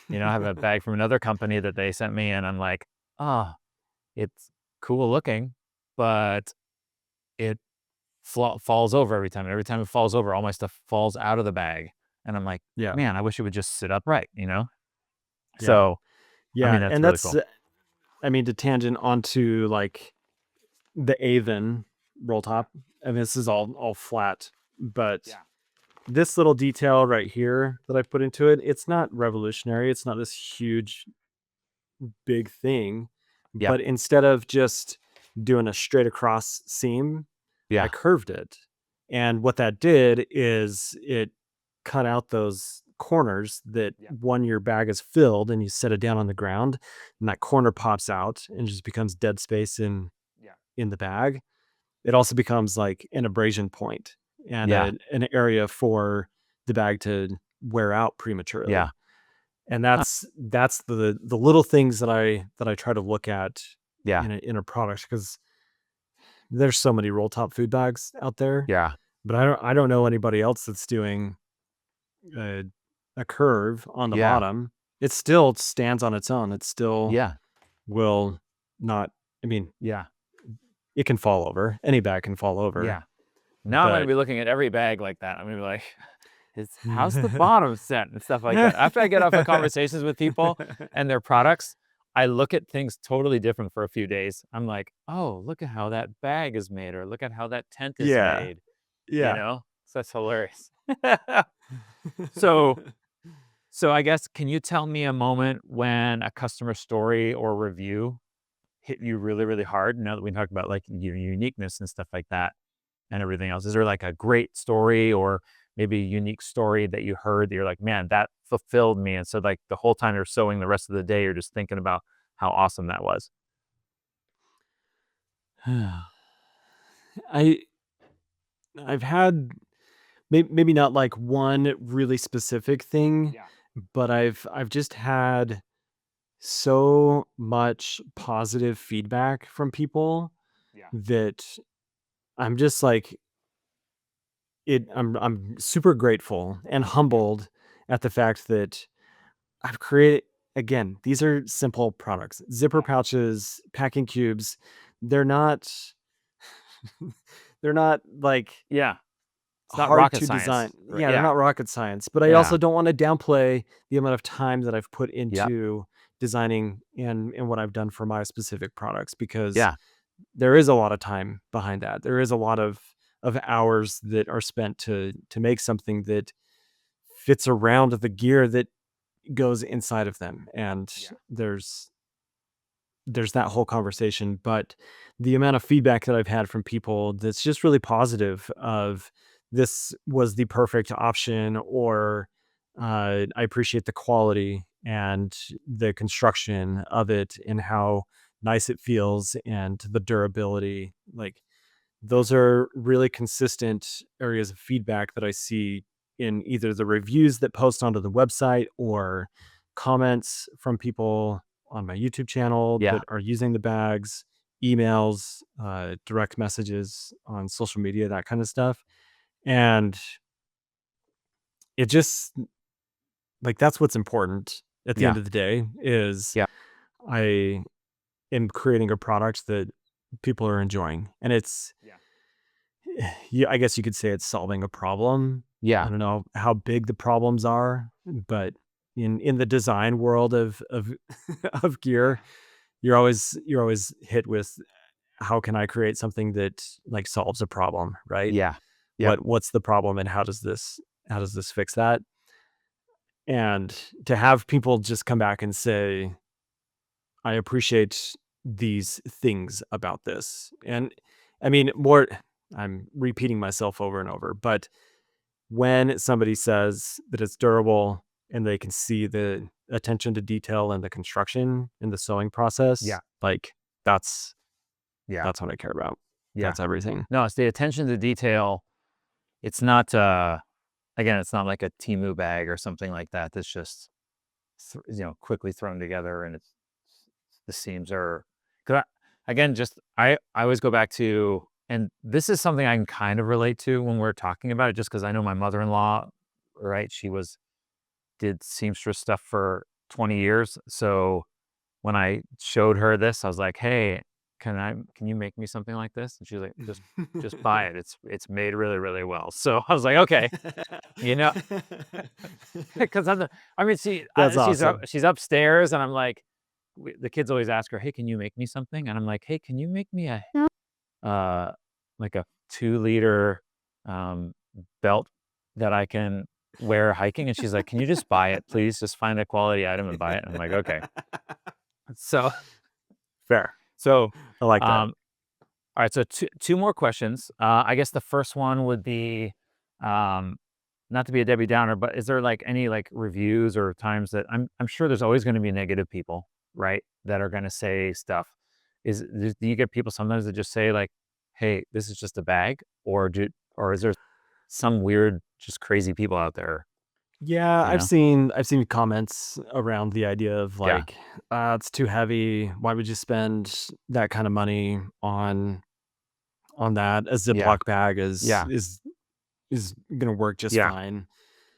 You know, I have a bag from another company that they sent me, and I'm like, oh, it's cool looking, but it falls over every time. And every time it falls over, all my stuff falls out of the bag. And I'm like,
Yeah,
man, I wish it would just sit upright, you know?
yeah,
So, I
yeah,
mean, that's
and
really
that's
cool.
I mean to tangent onto like the Avon roll top. I mean, this is all flat, but
Yeah.
this little detail right here that I put into it, it's not revolutionary. It's not this huge big thing,
Yeah.
but instead of just doing a straight across seam, I
Yeah.
curved it. And what that did is it cut out those corners that
Yeah.
when your bag is filled and you set it down on the ground and that corner pops out and just becomes dead space
Yeah.
in the bag. It also becomes like an abrasion point and
Yeah.
an area for the bag to wear out
Yeah.
prematurely. And
Huh.
that's the little things that I try to look at
Yeah.
in a product because there's so many roll top food bags out there,
Yeah.
but I don't know anybody else that's doing a, a curve on the
Yeah.
bottom. It still stands on its own. It still
Yeah.
will not. I mean,
Yeah.
it can fall over. Any bag can fall over,
Yeah. Now I'm gonna
but
be looking at every bag like that. I'm gonna be like, how's the bottom set and stuff like that. After I get off of conversations with people and their products, I look at things totally different for a few days. I'm like, oh, look at how that bag is made, or look at how that tent is
yeah,
made, you
yeah.
know? So that's hilarious. So so I guess, can you tell me a moment when a customer story or review hit you really, really hard? Now that we talked about like your uniqueness and stuff like that and everything else, is there like a great story or maybe a unique story that you heard that you're like, man, that fulfilled me? And so like the whole time you're sewing the rest of the day, you're just thinking about how awesome that was.
I I've had maybe not like one really specific thing,
Yeah.
but I've just had so much positive feedback from people
Yeah.
that I'm just like I'm super grateful and humbled at the fact that I've created again, these are simple products. Zipper pouches, packing cubes, they're not they're not like
Yeah. It's not
hard
rocket
to design.
science. Right.
Yeah, they're
Yeah.
not rocket science, but I
Yeah.
also don't want to downplay the amount of time that I've put
Yep.
into designing and what I've done for my specific products, because
Yeah.
there is a lot of time behind that. There is a lot of hours that are spent to make something that fits around the gear that goes inside of them. And
Yeah.
there's that whole conversation, but the amount of feedback that I've had from people that's just really positive of this was the perfect option, or I appreciate the quality and the construction of it and how nice it feels and the durability. Like, those are really consistent areas of feedback that I see in either the reviews that post onto the website or comments from people on my YouTube channel
Yeah.
that are using the bags, emails, direct messages on social media, that kind of stuff. And it just, like, that's what's important at the end
Yeah.
of the day is
Yeah.
I am creating a product that people are enjoying. And it's,
Yeah.
yeah, I guess you could say it's solving a problem. I
Yeah.
don't know how big the problems are, but in the design world of of gear, you're always hit with, how can I create something that, like, solves a problem, right?
Yeah. Yep.
What's the problem and how does this fix that? And to have people just come back and say, I appreciate these things about this. And I mean, I'm repeating myself over and over, but when somebody says that it's durable and they can see the attention to detail and the construction and the sewing process,
Yeah.
like, that's
Yeah.
that's what I care about.
Yeah.
That's everything.
No, it's the attention to detail. It's not, again, it's not like a Temu bag or something like that. That's just, quickly thrown together and the seams are, 'cause again, just, I always go back to, and this is something I can kind of relate to when we're talking about it, just because I know my mother-in-law, right? Did seamstress stuff for 20 years. So when I showed her this, I was like, "Hey, can you make me something like this?" And she's like, "Just buy it. It's made really, really well." So I was like, "Okay," you know, because I mean,
That's awesome.
she's upstairs, and I'm like, the kids always ask her, "Hey, can you make me something?" And I'm like, "Hey, can you make me uh like a 2 liter um belt that I can wear hiking?" And she's like, "Can you just buy it, please? Just find a quality item and buy it." And I'm like, "Okay." So
Fair.
so
I like that.
um all right, so two more questions. I guess the first one would be, um, not to be a Debbie Downer, but is there like any like reviews or times that I'm sure there's always going to be negative people, right? That are going to say stuff. Do you get people sometimes that just say like, "Hey, this is just a bag," or is there some weird, just crazy people out there?
Yeah,
You
I've
know?
seen I've seen comments around the idea of,
Yeah,
like, it's too heavy. Why would you spend that kind of money on that? A
yeah,
Ziploc bag is
yeah,
is is gonna work just
yeah,
fine.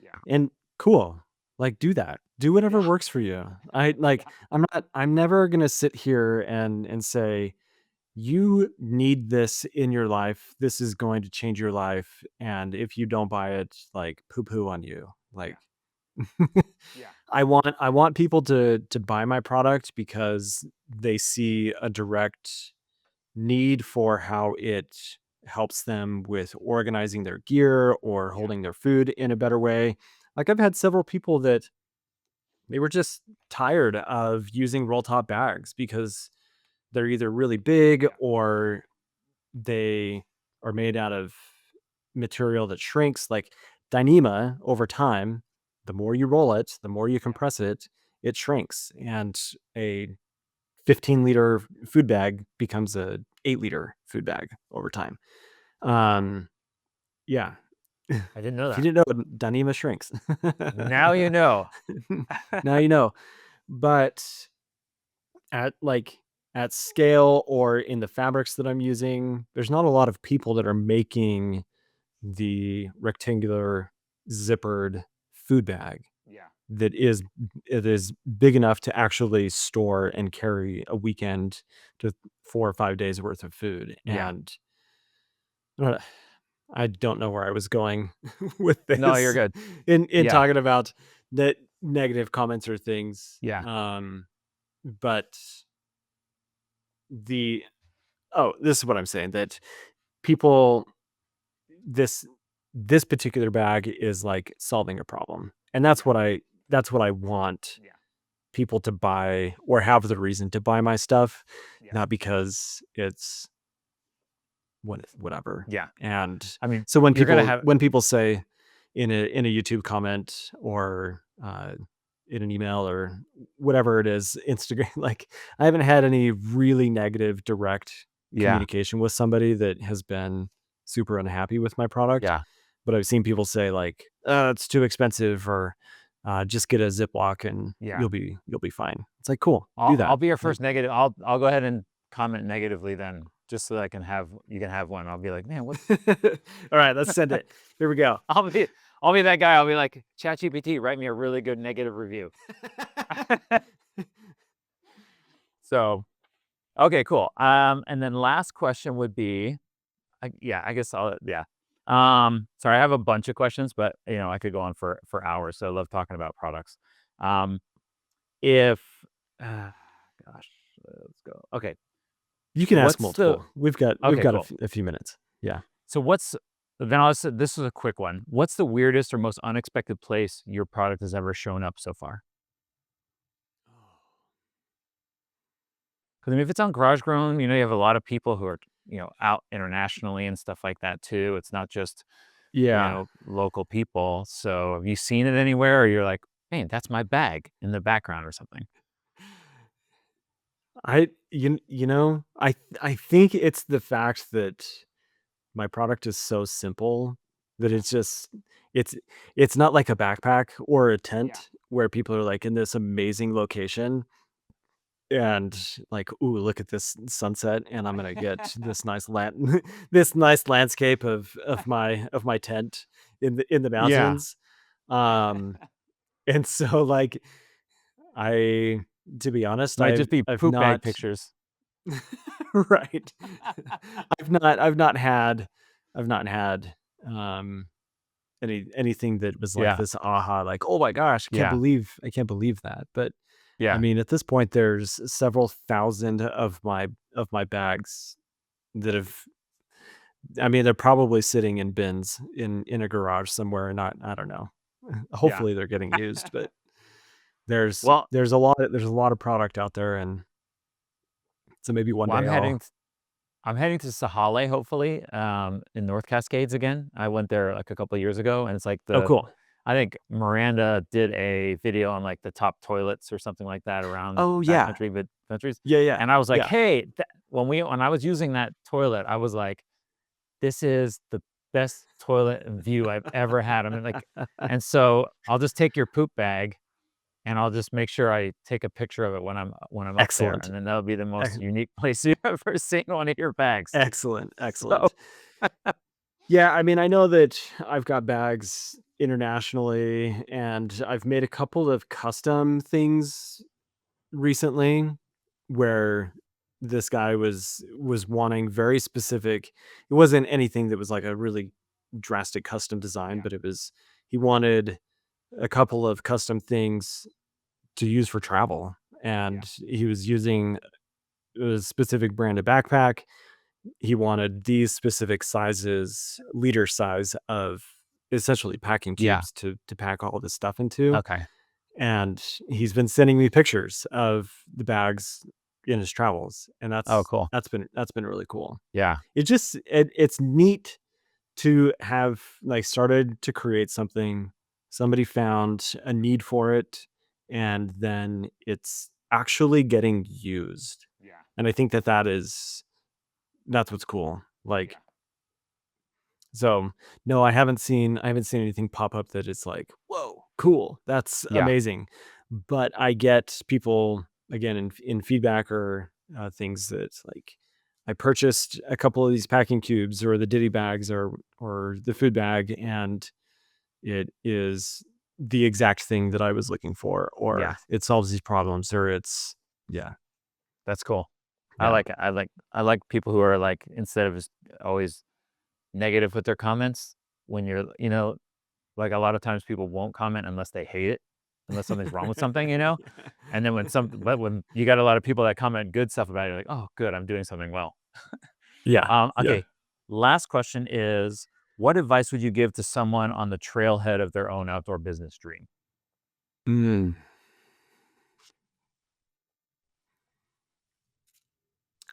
yeah,
And cool. Like, do that. Do whatever
yeah,
works for you. I like,
yeah,
I'm never gonna sit here and say, "You need this in your life. This is going to change your life, and if you don't buy it, like, poo-poo on you."
yeah,
Like,
yeah,
I want people to buy my product because they see a direct need for how it helps them with organizing their gear or
yeah,
holding their food in a better way. Like, I've had several people that they were just tired of using roll top bags because they're either really big
yeah,
or they are made out of material that shrinks. Like, Dyneema, over time, the more you roll it, the more you
yeah,
compress it, it shrinks. And a 15-liter food bag becomes a 8-liter food bag over time.
yeah.
Um, yeah.
I didn't know
If you
that.
didn't know, Dyneema shrinks.
Now you know.
Now you know. But at like at scale or in the fabrics that I'm using, there's not a lot of people that are making the rectangular zippered food bag.
Yeah.
that is big enough to actually store and carry a weekend to 4 or 5 days worth of food.
Yeah.
And uh, I don't know where I was going with
No, you're
this
good.
in
Yeah.
talking about that negative comments or things.
Yeah.
But the this is what I'm saying, that people this this particular bag is like solving a problem. And
Yeah.
that's what I want
Yeah.
people to buy or have the reason to buy my stuff,
Yeah.
not because it's whatever.
Yeah.
And
I mean,
so
you're gonna have.
when people say in a YouTube comment or in an email or whatever it is, Instagram, like I haven't had any really negative direct
Yeah.
communication with somebody that has been super unhappy with my product.
Yeah.
But I've seen people say like, it's too expensive, or just get a Ziploc and
Yeah.
you'll be fine. It's like, cool, do
I'll
that.
be your
Like,
first negative. I'll go ahead and comment negatively then, just so that I can have you can have one. I'll be like, man, what?
all right, let's send it. Here we go.
I'll be that guy. I'll be like, ChatGPT, write me a really good negative review. So, okay, cool. And then last question would be, I guess yeah. Sorry, I have a bunch of questions, but I could go on for hours. So I love talking about products. If, uh, gosh, let's go. Okay,
You can ask
what's the?
multiple. We've
Okay,
got
cool.
a few minutes. Yeah.
So this is a quick one. What's the weirdest or most unexpected place your product has ever shown up so far? Because I mean, if it's on Garage Grown, you have a lot of people who are, out internationally and stuff like that too. It's not just,
Yeah.
local people. So have you seen it anywhere, or you're like, man, that's my bag in the background or something?
I think it's the fact that my product is so simple that it's it's not like a backpack or a
Yeah.
tent where people are like in this amazing location and like, ooh, look at this sunset, and I'm gonna get this nice this nice landscape of my tent in the
Yeah.
mountains. Um and so like I to be honest,
Might just be
I've
poop bag
not
pictures.
right. I've not had um anything that was like
Yeah.
this aha, like, oh my gosh,
Yeah.
I can't believe that. But I
Yeah.
mean, at this point there's several thousand of my bags that have I mean, they're probably sitting in bins in a garage somewhere, and not I don't know.
Yeah.
Hopefully they're getting used, but
Well,
there's a lot of product out there, and so maybe one
well,
day I'll
I'm heading to Sahale, hopefully, in North Cascades again. I went there like a couple of years ago, and it's like
oh cool.
I think Miranda did a video on like the top toilets or something like that around
Oh yeah.
backcountry countries.
Yeah, yeah.
And I was like,
Yeah.
hey, when I was using that toilet, I was like, this is the best toilet view I've ever had. I mean, like, and so I'll just take your poop bag and I'll just make sure I take a picture of it when I'm up there,
Excellent.
and then that'll be the most
Ec
unique place you've ever seen one of your bags.
excellent,
So
excellent. Yeah, I mean, I know that I've got bags internationally, and I've made a couple of custom things recently where this guy was wanting very specific. It wasn't anything that was like a really drastic custom design,
yeah,
but he wanted a couple of custom things to use for travel,
yeah,
and he was using a specific brand of backpack. He wanted these specific sizes, liter size of essentially packing
yeah.
cubes to pack all of this stuff into.
Okay.
And he's been sending me pictures of the bags in his travels, and
Oh, cool.
that's been really cool.
Yeah,
It's neat to have like started to create something. Somebody found a need for it, and then it's actually getting used.
yeah,
And I think that's what's cool. Like,
yeah,
so no, I haven't seen anything pop up that is like, whoa, cool, that's
yeah,
amazing. But I get people again in feedback or things that like I purchased a couple of these packing cubes or the ditty bags or the food bag, and it is the exact thing that I was looking for,
Yeah,
or it solves these problems, or it's yeah,
that's cool. I
yeah.
like it. I like people who are like, instead of just always negative with their comments, when you're, like, a lot of times people won't comment unless they hate it, unless something's wrong with something, and then but when you got a lot of people that comment good stuff about it, you're like, oh, good, I'm doing something well.
Yeah, yeah.
Okay. Last question is, what advice would you give to someone on the trailhead of their own outdoor business dream?
Mm.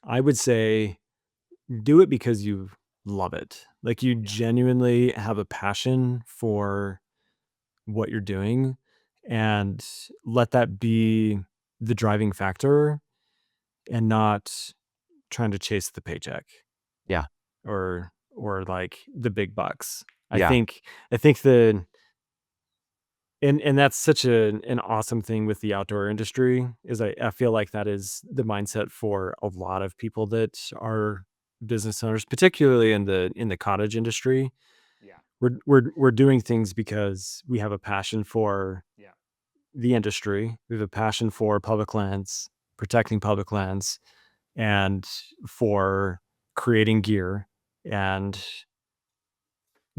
I would say do it because you love it. Like, you
Yeah.
genuinely have a passion for what you're doing, and let that be the driving factor, and not trying to chase the paycheck,
Yeah.
or like the big bucks. I
Yeah.
think I think the and that's such an awesome thing with the outdoor industry, is I feel like that is the mindset for a lot of people that are business owners, particularly in the cottage industry.
Yeah.
We're doing things because we have a passion for
Yeah.
the industry. We have a passion for public lands, protecting public lands, and for creating gear, and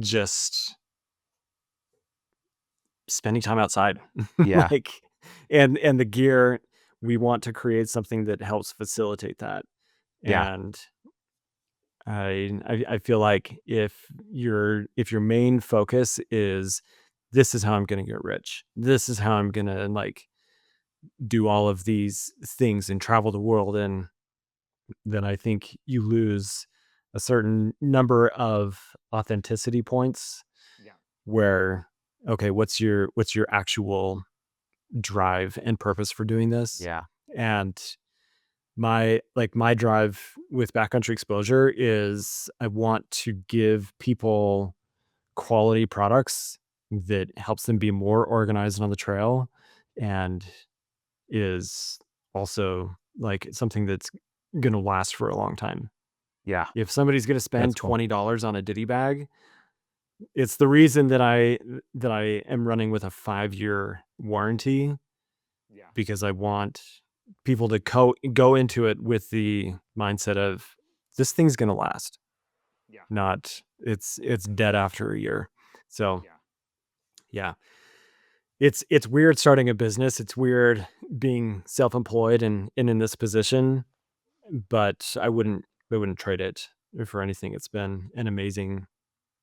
just spending time outside.
Yeah.
Like, and the gear, we want to create something that helps facilitate that.
Yeah.
And I feel like if your main focus is, this is how I'm gonna get rich, this is how I'm gonna, like, do all of these things and travel the world, and then I think you lose a certain number of authenticity points,
Yeah.
where, okay, what's your actual drive and purpose for doing this?
Yeah.
And my drive with Backcountry Exposure is, I want to give people quality products that helps them be more organized on the trail, and is also, like, something that's gonna last for a long time.
Yeah.
If somebody's gonna
That's
spend
cool.
$20 on a ditty bag, it's the reason that I am running with a 5-year warranty,
Yeah.
because I want people to go into it with the mindset of, this thing's gonna last,
Yeah.
not it's dead after a year. So
Yeah.
yeah, it's weird starting a business. It's weird being self-employed and in this position, but I wouldn't trade it for anything. It's been an amazing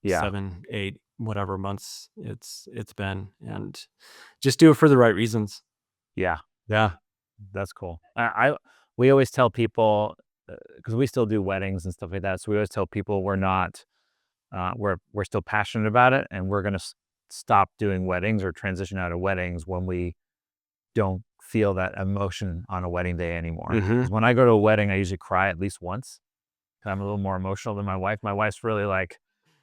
Yeah.
7, 8, whatever months it's been, and just do it for the right reasons.
Yeah.
Yeah.
That's cool. We always tell people, because we still do weddings and stuff like that. So we always tell people we're not, we're still passionate about it, and we're going to stop doing weddings or transition out of weddings when we don't feel that emotion on a wedding day anymore.
Mhm.
Because when I go to a wedding, I usually cry at least once. 'Cause I'm a little more emotional than my wife. My wife's really like,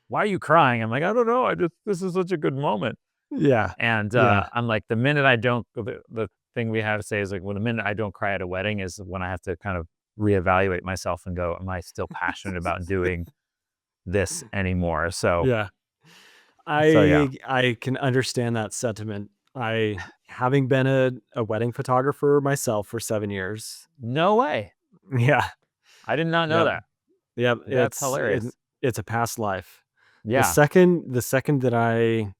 "Why are you crying?" I'm like, "I don't know. This is such a good moment."
Yeah.
And
Yeah.
I'm like, the minute I don't, the thing we have to say is like, well, the minute I don't cry at a wedding is when I have to kind of reevaluate myself and go, am I still passionate about doing this anymore?
Yeah.
So yeah,
I can understand that sentiment. Having been a wedding photographer myself for 7 years.
no way.
Yeah.
I did not know
Yep.
that.
Yep.
That's hilarious.
It's a past life. The
Yeah,
second the second that I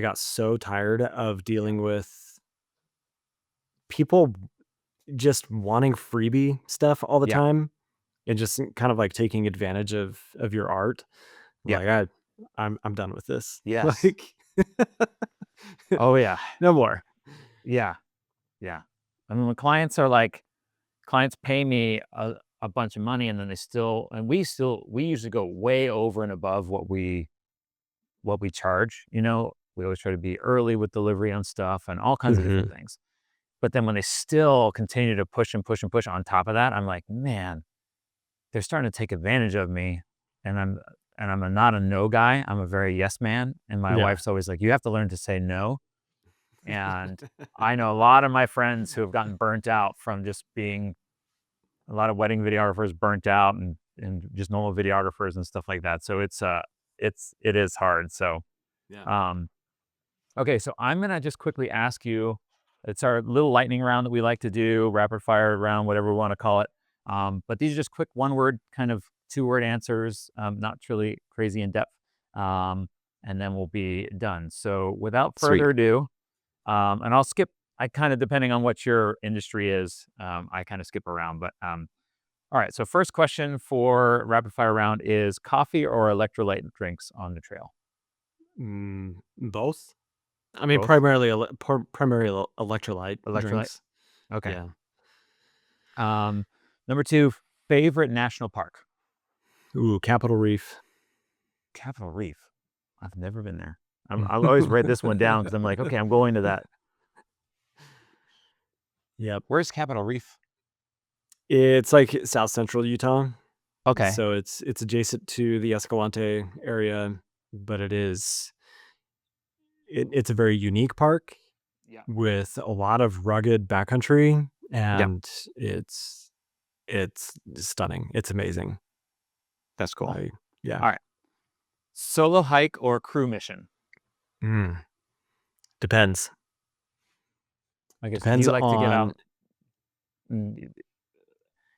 got so tired of
yeah,
dealing with people just wanting freebie stuff all the
yeah,
time, and just kind of like taking advantage of your art. I'm
yeah,
like, I'm done with this.
yes.
Like,
Oh yeah,
no more.
yeah, yeah. I mean, when clients pay me a bunch of money, and then we usually go way over and above what we charge. We always try to be early with delivery on stuff and all kinds of different
Mhm.
things. But then when they still continue to push and push and push on top of that, I'm like, man, they're starting to take advantage of me. And I'm not a no guy. I'm a very yes man. And my
Yeah.
wife's always like, you have to learn to say no. And I know a lot of my friends who have gotten burnt out from just being a lot of wedding videographers burnt out, and just normal videographers and stuff like that. So it is hard. So
Yeah.
Okay, so I'm gonna just quickly ask you. It's our little lightning round that we like to do, rapid fire round, whatever we want to call it. But these are just quick one-word, kind of two-word answers, not really crazy in depth. Um, and then we'll be done. So without
Sweet.
further ado, and I'll skip. I kind of, depending on what your industry is, I kind of skip around. But all right. So first question for rapid fire round is coffee or electrolyte drinks on the trail?
Both. I mean,
Both.
primarily electrolyte
Electrolyte.
drinks.
Okay.
Yeah.
Number two, favorite national park?
Ooh, Capitol Reef.
Capitol Reef. I've never been there. I'll always write this one down because I'm like, okay, I'm going to that.
Yep.
Where's Capitol Reef?
It's like South Central Utah.
Okay.
So it's adjacent to the Escalante area, but it's a very unique park
Yeah.
with a lot of rugged backcountry,
Yeah.
and it's stunning. It's amazing.
That's cool.
Yeah.
All right. Solo hike or crew mission?
Depends.
I guess if
Depends
you like to get
on
out,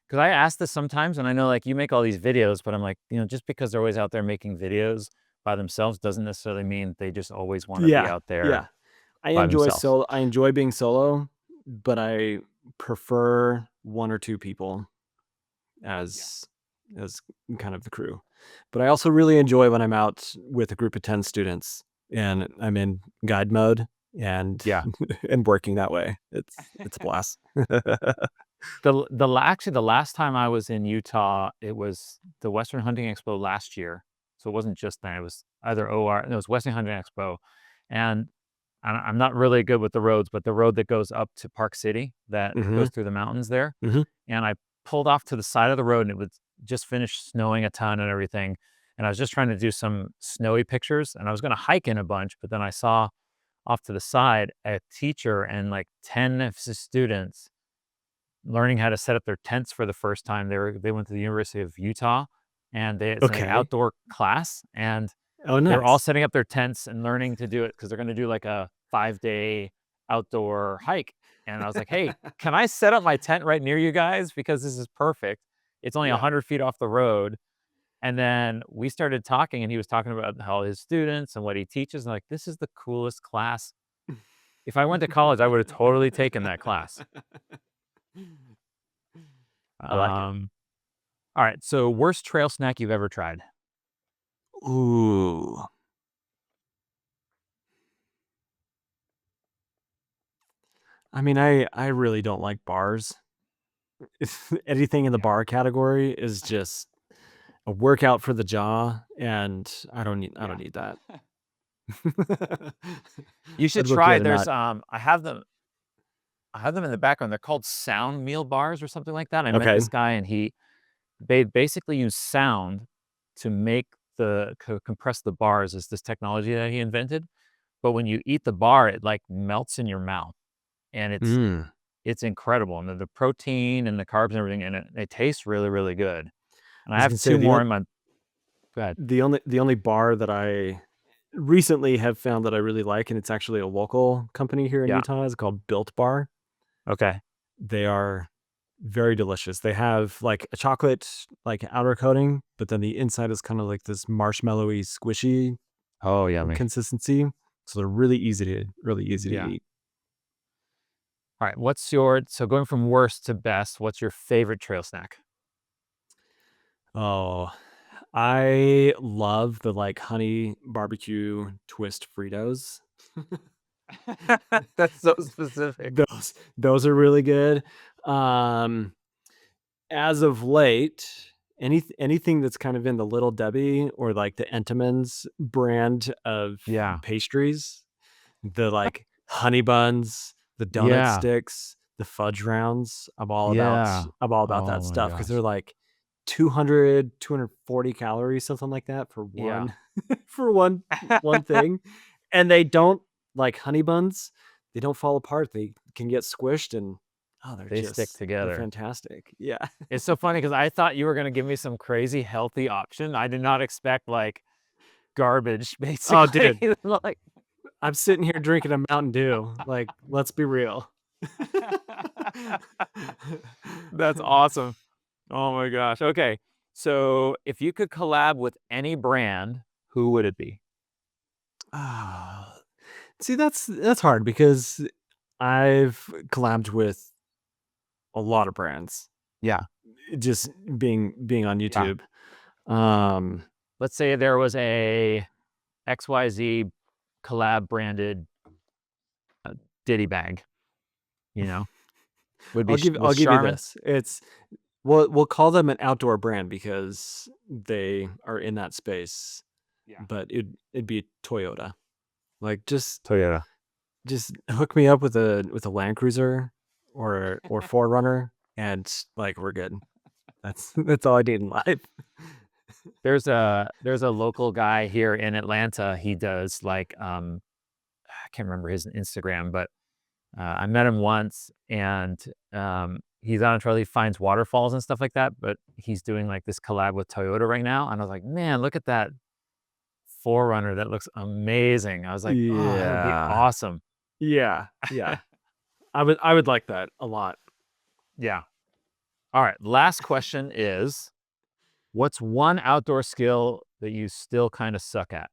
because I ask this sometimes, and I know like you make all these videos, but I'm like, just because they're always out there making videos by themselves doesn't necessarily mean they just always want to be
yeah,
out there
yeah. I
by
enjoy
themselves.
solo. I enjoy being solo, but I prefer one or two people as as kind of the crew. But I also really enjoy when I'm out with a group of 10 students and I'm in guide mode and
Yeah.
and working that way. It's a blast.
Actually, the last time I was in Utah, it was the Western Hunting Expo last year. So it wasn't just then, it was either OR, no, it was Western Hunting Expo. And I'm not really good with the roads, but the road that goes up to Park City that
Mhm.
goes through the mountains there.
Mhm.
And I pulled off to the side of the road and it was just finished snowing a ton and everything. And I was just trying to do some snowy pictures and I was going to hike in a bunch, but then I saw off to the side a teacher and like 10 of his students learning how to set up their tents for the first time. They went to the University of Utah, and it's an
Okay.
outdoor class, and
Oh,
they're all
nice.
setting up their tents and learning to do it because they're going to do like a 5-day outdoor hike. And I was like, "Hey, can I set up my tent right near you guys because this is perfect? It's only
Yeah.
100 feet off the road." And then we started talking, and he was talking about how his students and what he teaches. And like, this is the coolest class. If I went to college, I would have totally taken that class.
I like it.
Um, All right, so worst trail snack you've ever tried?
Ooh. I mean, I really don't like bars. Anything in the
Yeah.
bar category is just a workout for the jaw, and I don't
Yeah.
need that.
You should
I'd look
try,
good and
there's,
not.
I have them in the background, they're called sound meal bars or something like that. I met
Okay.
this guy and they basically use sound to make compress the bars is this technology that he invented, but when you eat the bar, it, like, melts in your mouth, and
Mm.
it's incredible, and the protein and the carbs and everything in it, it tastes really, really good, and
I
I
was
have
gonna say
2 more in my go ahead.
the only bar that I recently have found that I really like, and it's actually a local company here in
Yeah,
Utah, is called Built Bar.
okay.
They are very delicious. They have like a chocolate like outer coating, but then the inside is kind of like this marshmallowy, squishy
Oh, yummy.
consistency. So they're really easy to
Yeah.
eat.
All right, so going from worst to best, what's your favorite trail snack?
Oh, I love the like honey barbecue twist Fritos.
That's so specific.
Those are really good. Um, as of late, anything that's kind of in the Little Debbie or like the Entenmann's brand of
Yeah.
pastries, the like honey buns, the donut
Yeah.
sticks, the fudge rounds.
Yeah.
I'm all about that
Oh my
stuff because they're
gosh.
like 240 calories, something like that for
Yeah.
one for one thing. And they don't like honey buns, they don't fall apart. They can get squished and oh,
They stick
they're
together.
fantastic. Yeah.
It's so funny because I thought you were gonna give me some crazy healthy option. I did not expect, like, garbage,
Oh,
basically.
dude,
Like
I'm sitting here drinking a Mountain Dew. Like, let's be real.
That's awesome. Oh my gosh. Okay. So if you could collab with any brand, who would it be?
Ah, see, that's hard because I've collabed with a lot of brands
Yeah.
just being on
Yeah.
YouTube. Um,
Let's say there was a XYZ collab branded ditty bag, you know, would be
I'll
was
give you
Charmin.
this. It's we'll call them an outdoor brand because they are in that space,
Yeah.
but it'd be Toyota. Like
Toyota.
just hook me up with a Land Cruiser or 4Runner and like we're good. That's all I need in life.
There's a local guy here in Atlanta. He does like I can't remember his Instagram, but I met him once, and he's on a trail. He finds waterfalls and stuff like that. But he's doing like this collab with Toyota right now, and I was like, man, look at that 4Runner. That looks amazing. I was like, oh, that would be
Yeah.
awesome.
Yeah. Yeah. I would like that a lot.
Yeah. All right. Last question is, what's one outdoor skill that you still kind of suck at?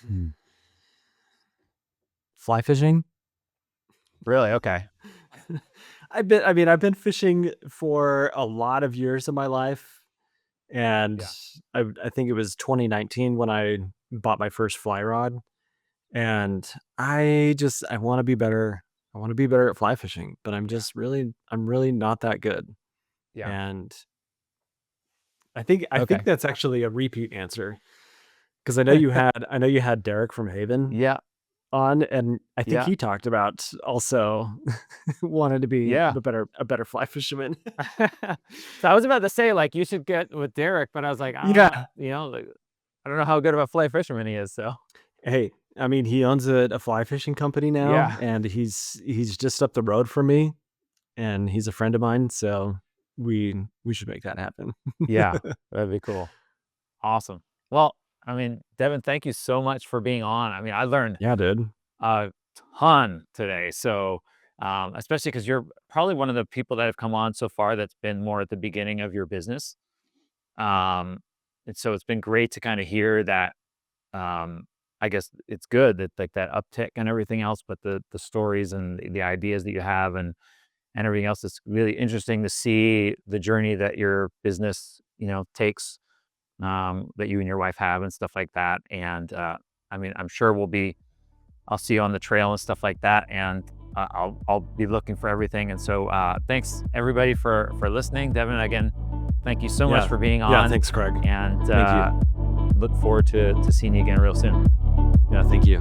Hmm. Fly fishing?
Really? Okay.
I've been fishing for a lot of years of my life, and
Yeah.
I think it was 2019 when I bought my first fly rod, and I want to be better. I want to be better at fly fishing, but I'm really not that good.
Yeah.
And I think
Okay.
that's actually a repeat answer because I know you had Derek from Haven
Yeah.
on, and I think
Yeah.
he talked about also wanted to be
Yeah.
a better fly fisherman.
So I was about to say, like, you should get with Derek, but I was like, I don't know,
Yeah.
like, I don't know how good of a fly fisherman he is. So
Hey, I mean, he owns a fly fishing company now,
yeah,
and he's just up the road from me, and he's a friend of mine, so we should make that happen.
yeah, that'd be cool. Awesome. Well, I mean, Devin, thank you so much for being on. I mean, I learned
Yeah, dude.
a ton today. So, especially because you're probably one of the people that have come on so far that's been more at the beginning of your business. And so it's been great to kind of hear that. I guess it's good that like that uptick and everything else, but the stories and the ideas that you have and everything else is really interesting to see the journey that your business, takes, that you and your wife have and stuff like that. And I mean, I'm sure I'll see you on the trail and stuff like that. And I'll be looking for everything. And so thanks everybody for listening. Devin, again, thank you so much for being on.
Yeah, thanks, Craig.
And
Thank you.
look forward to seeing you again real soon.
Yeah, thank you.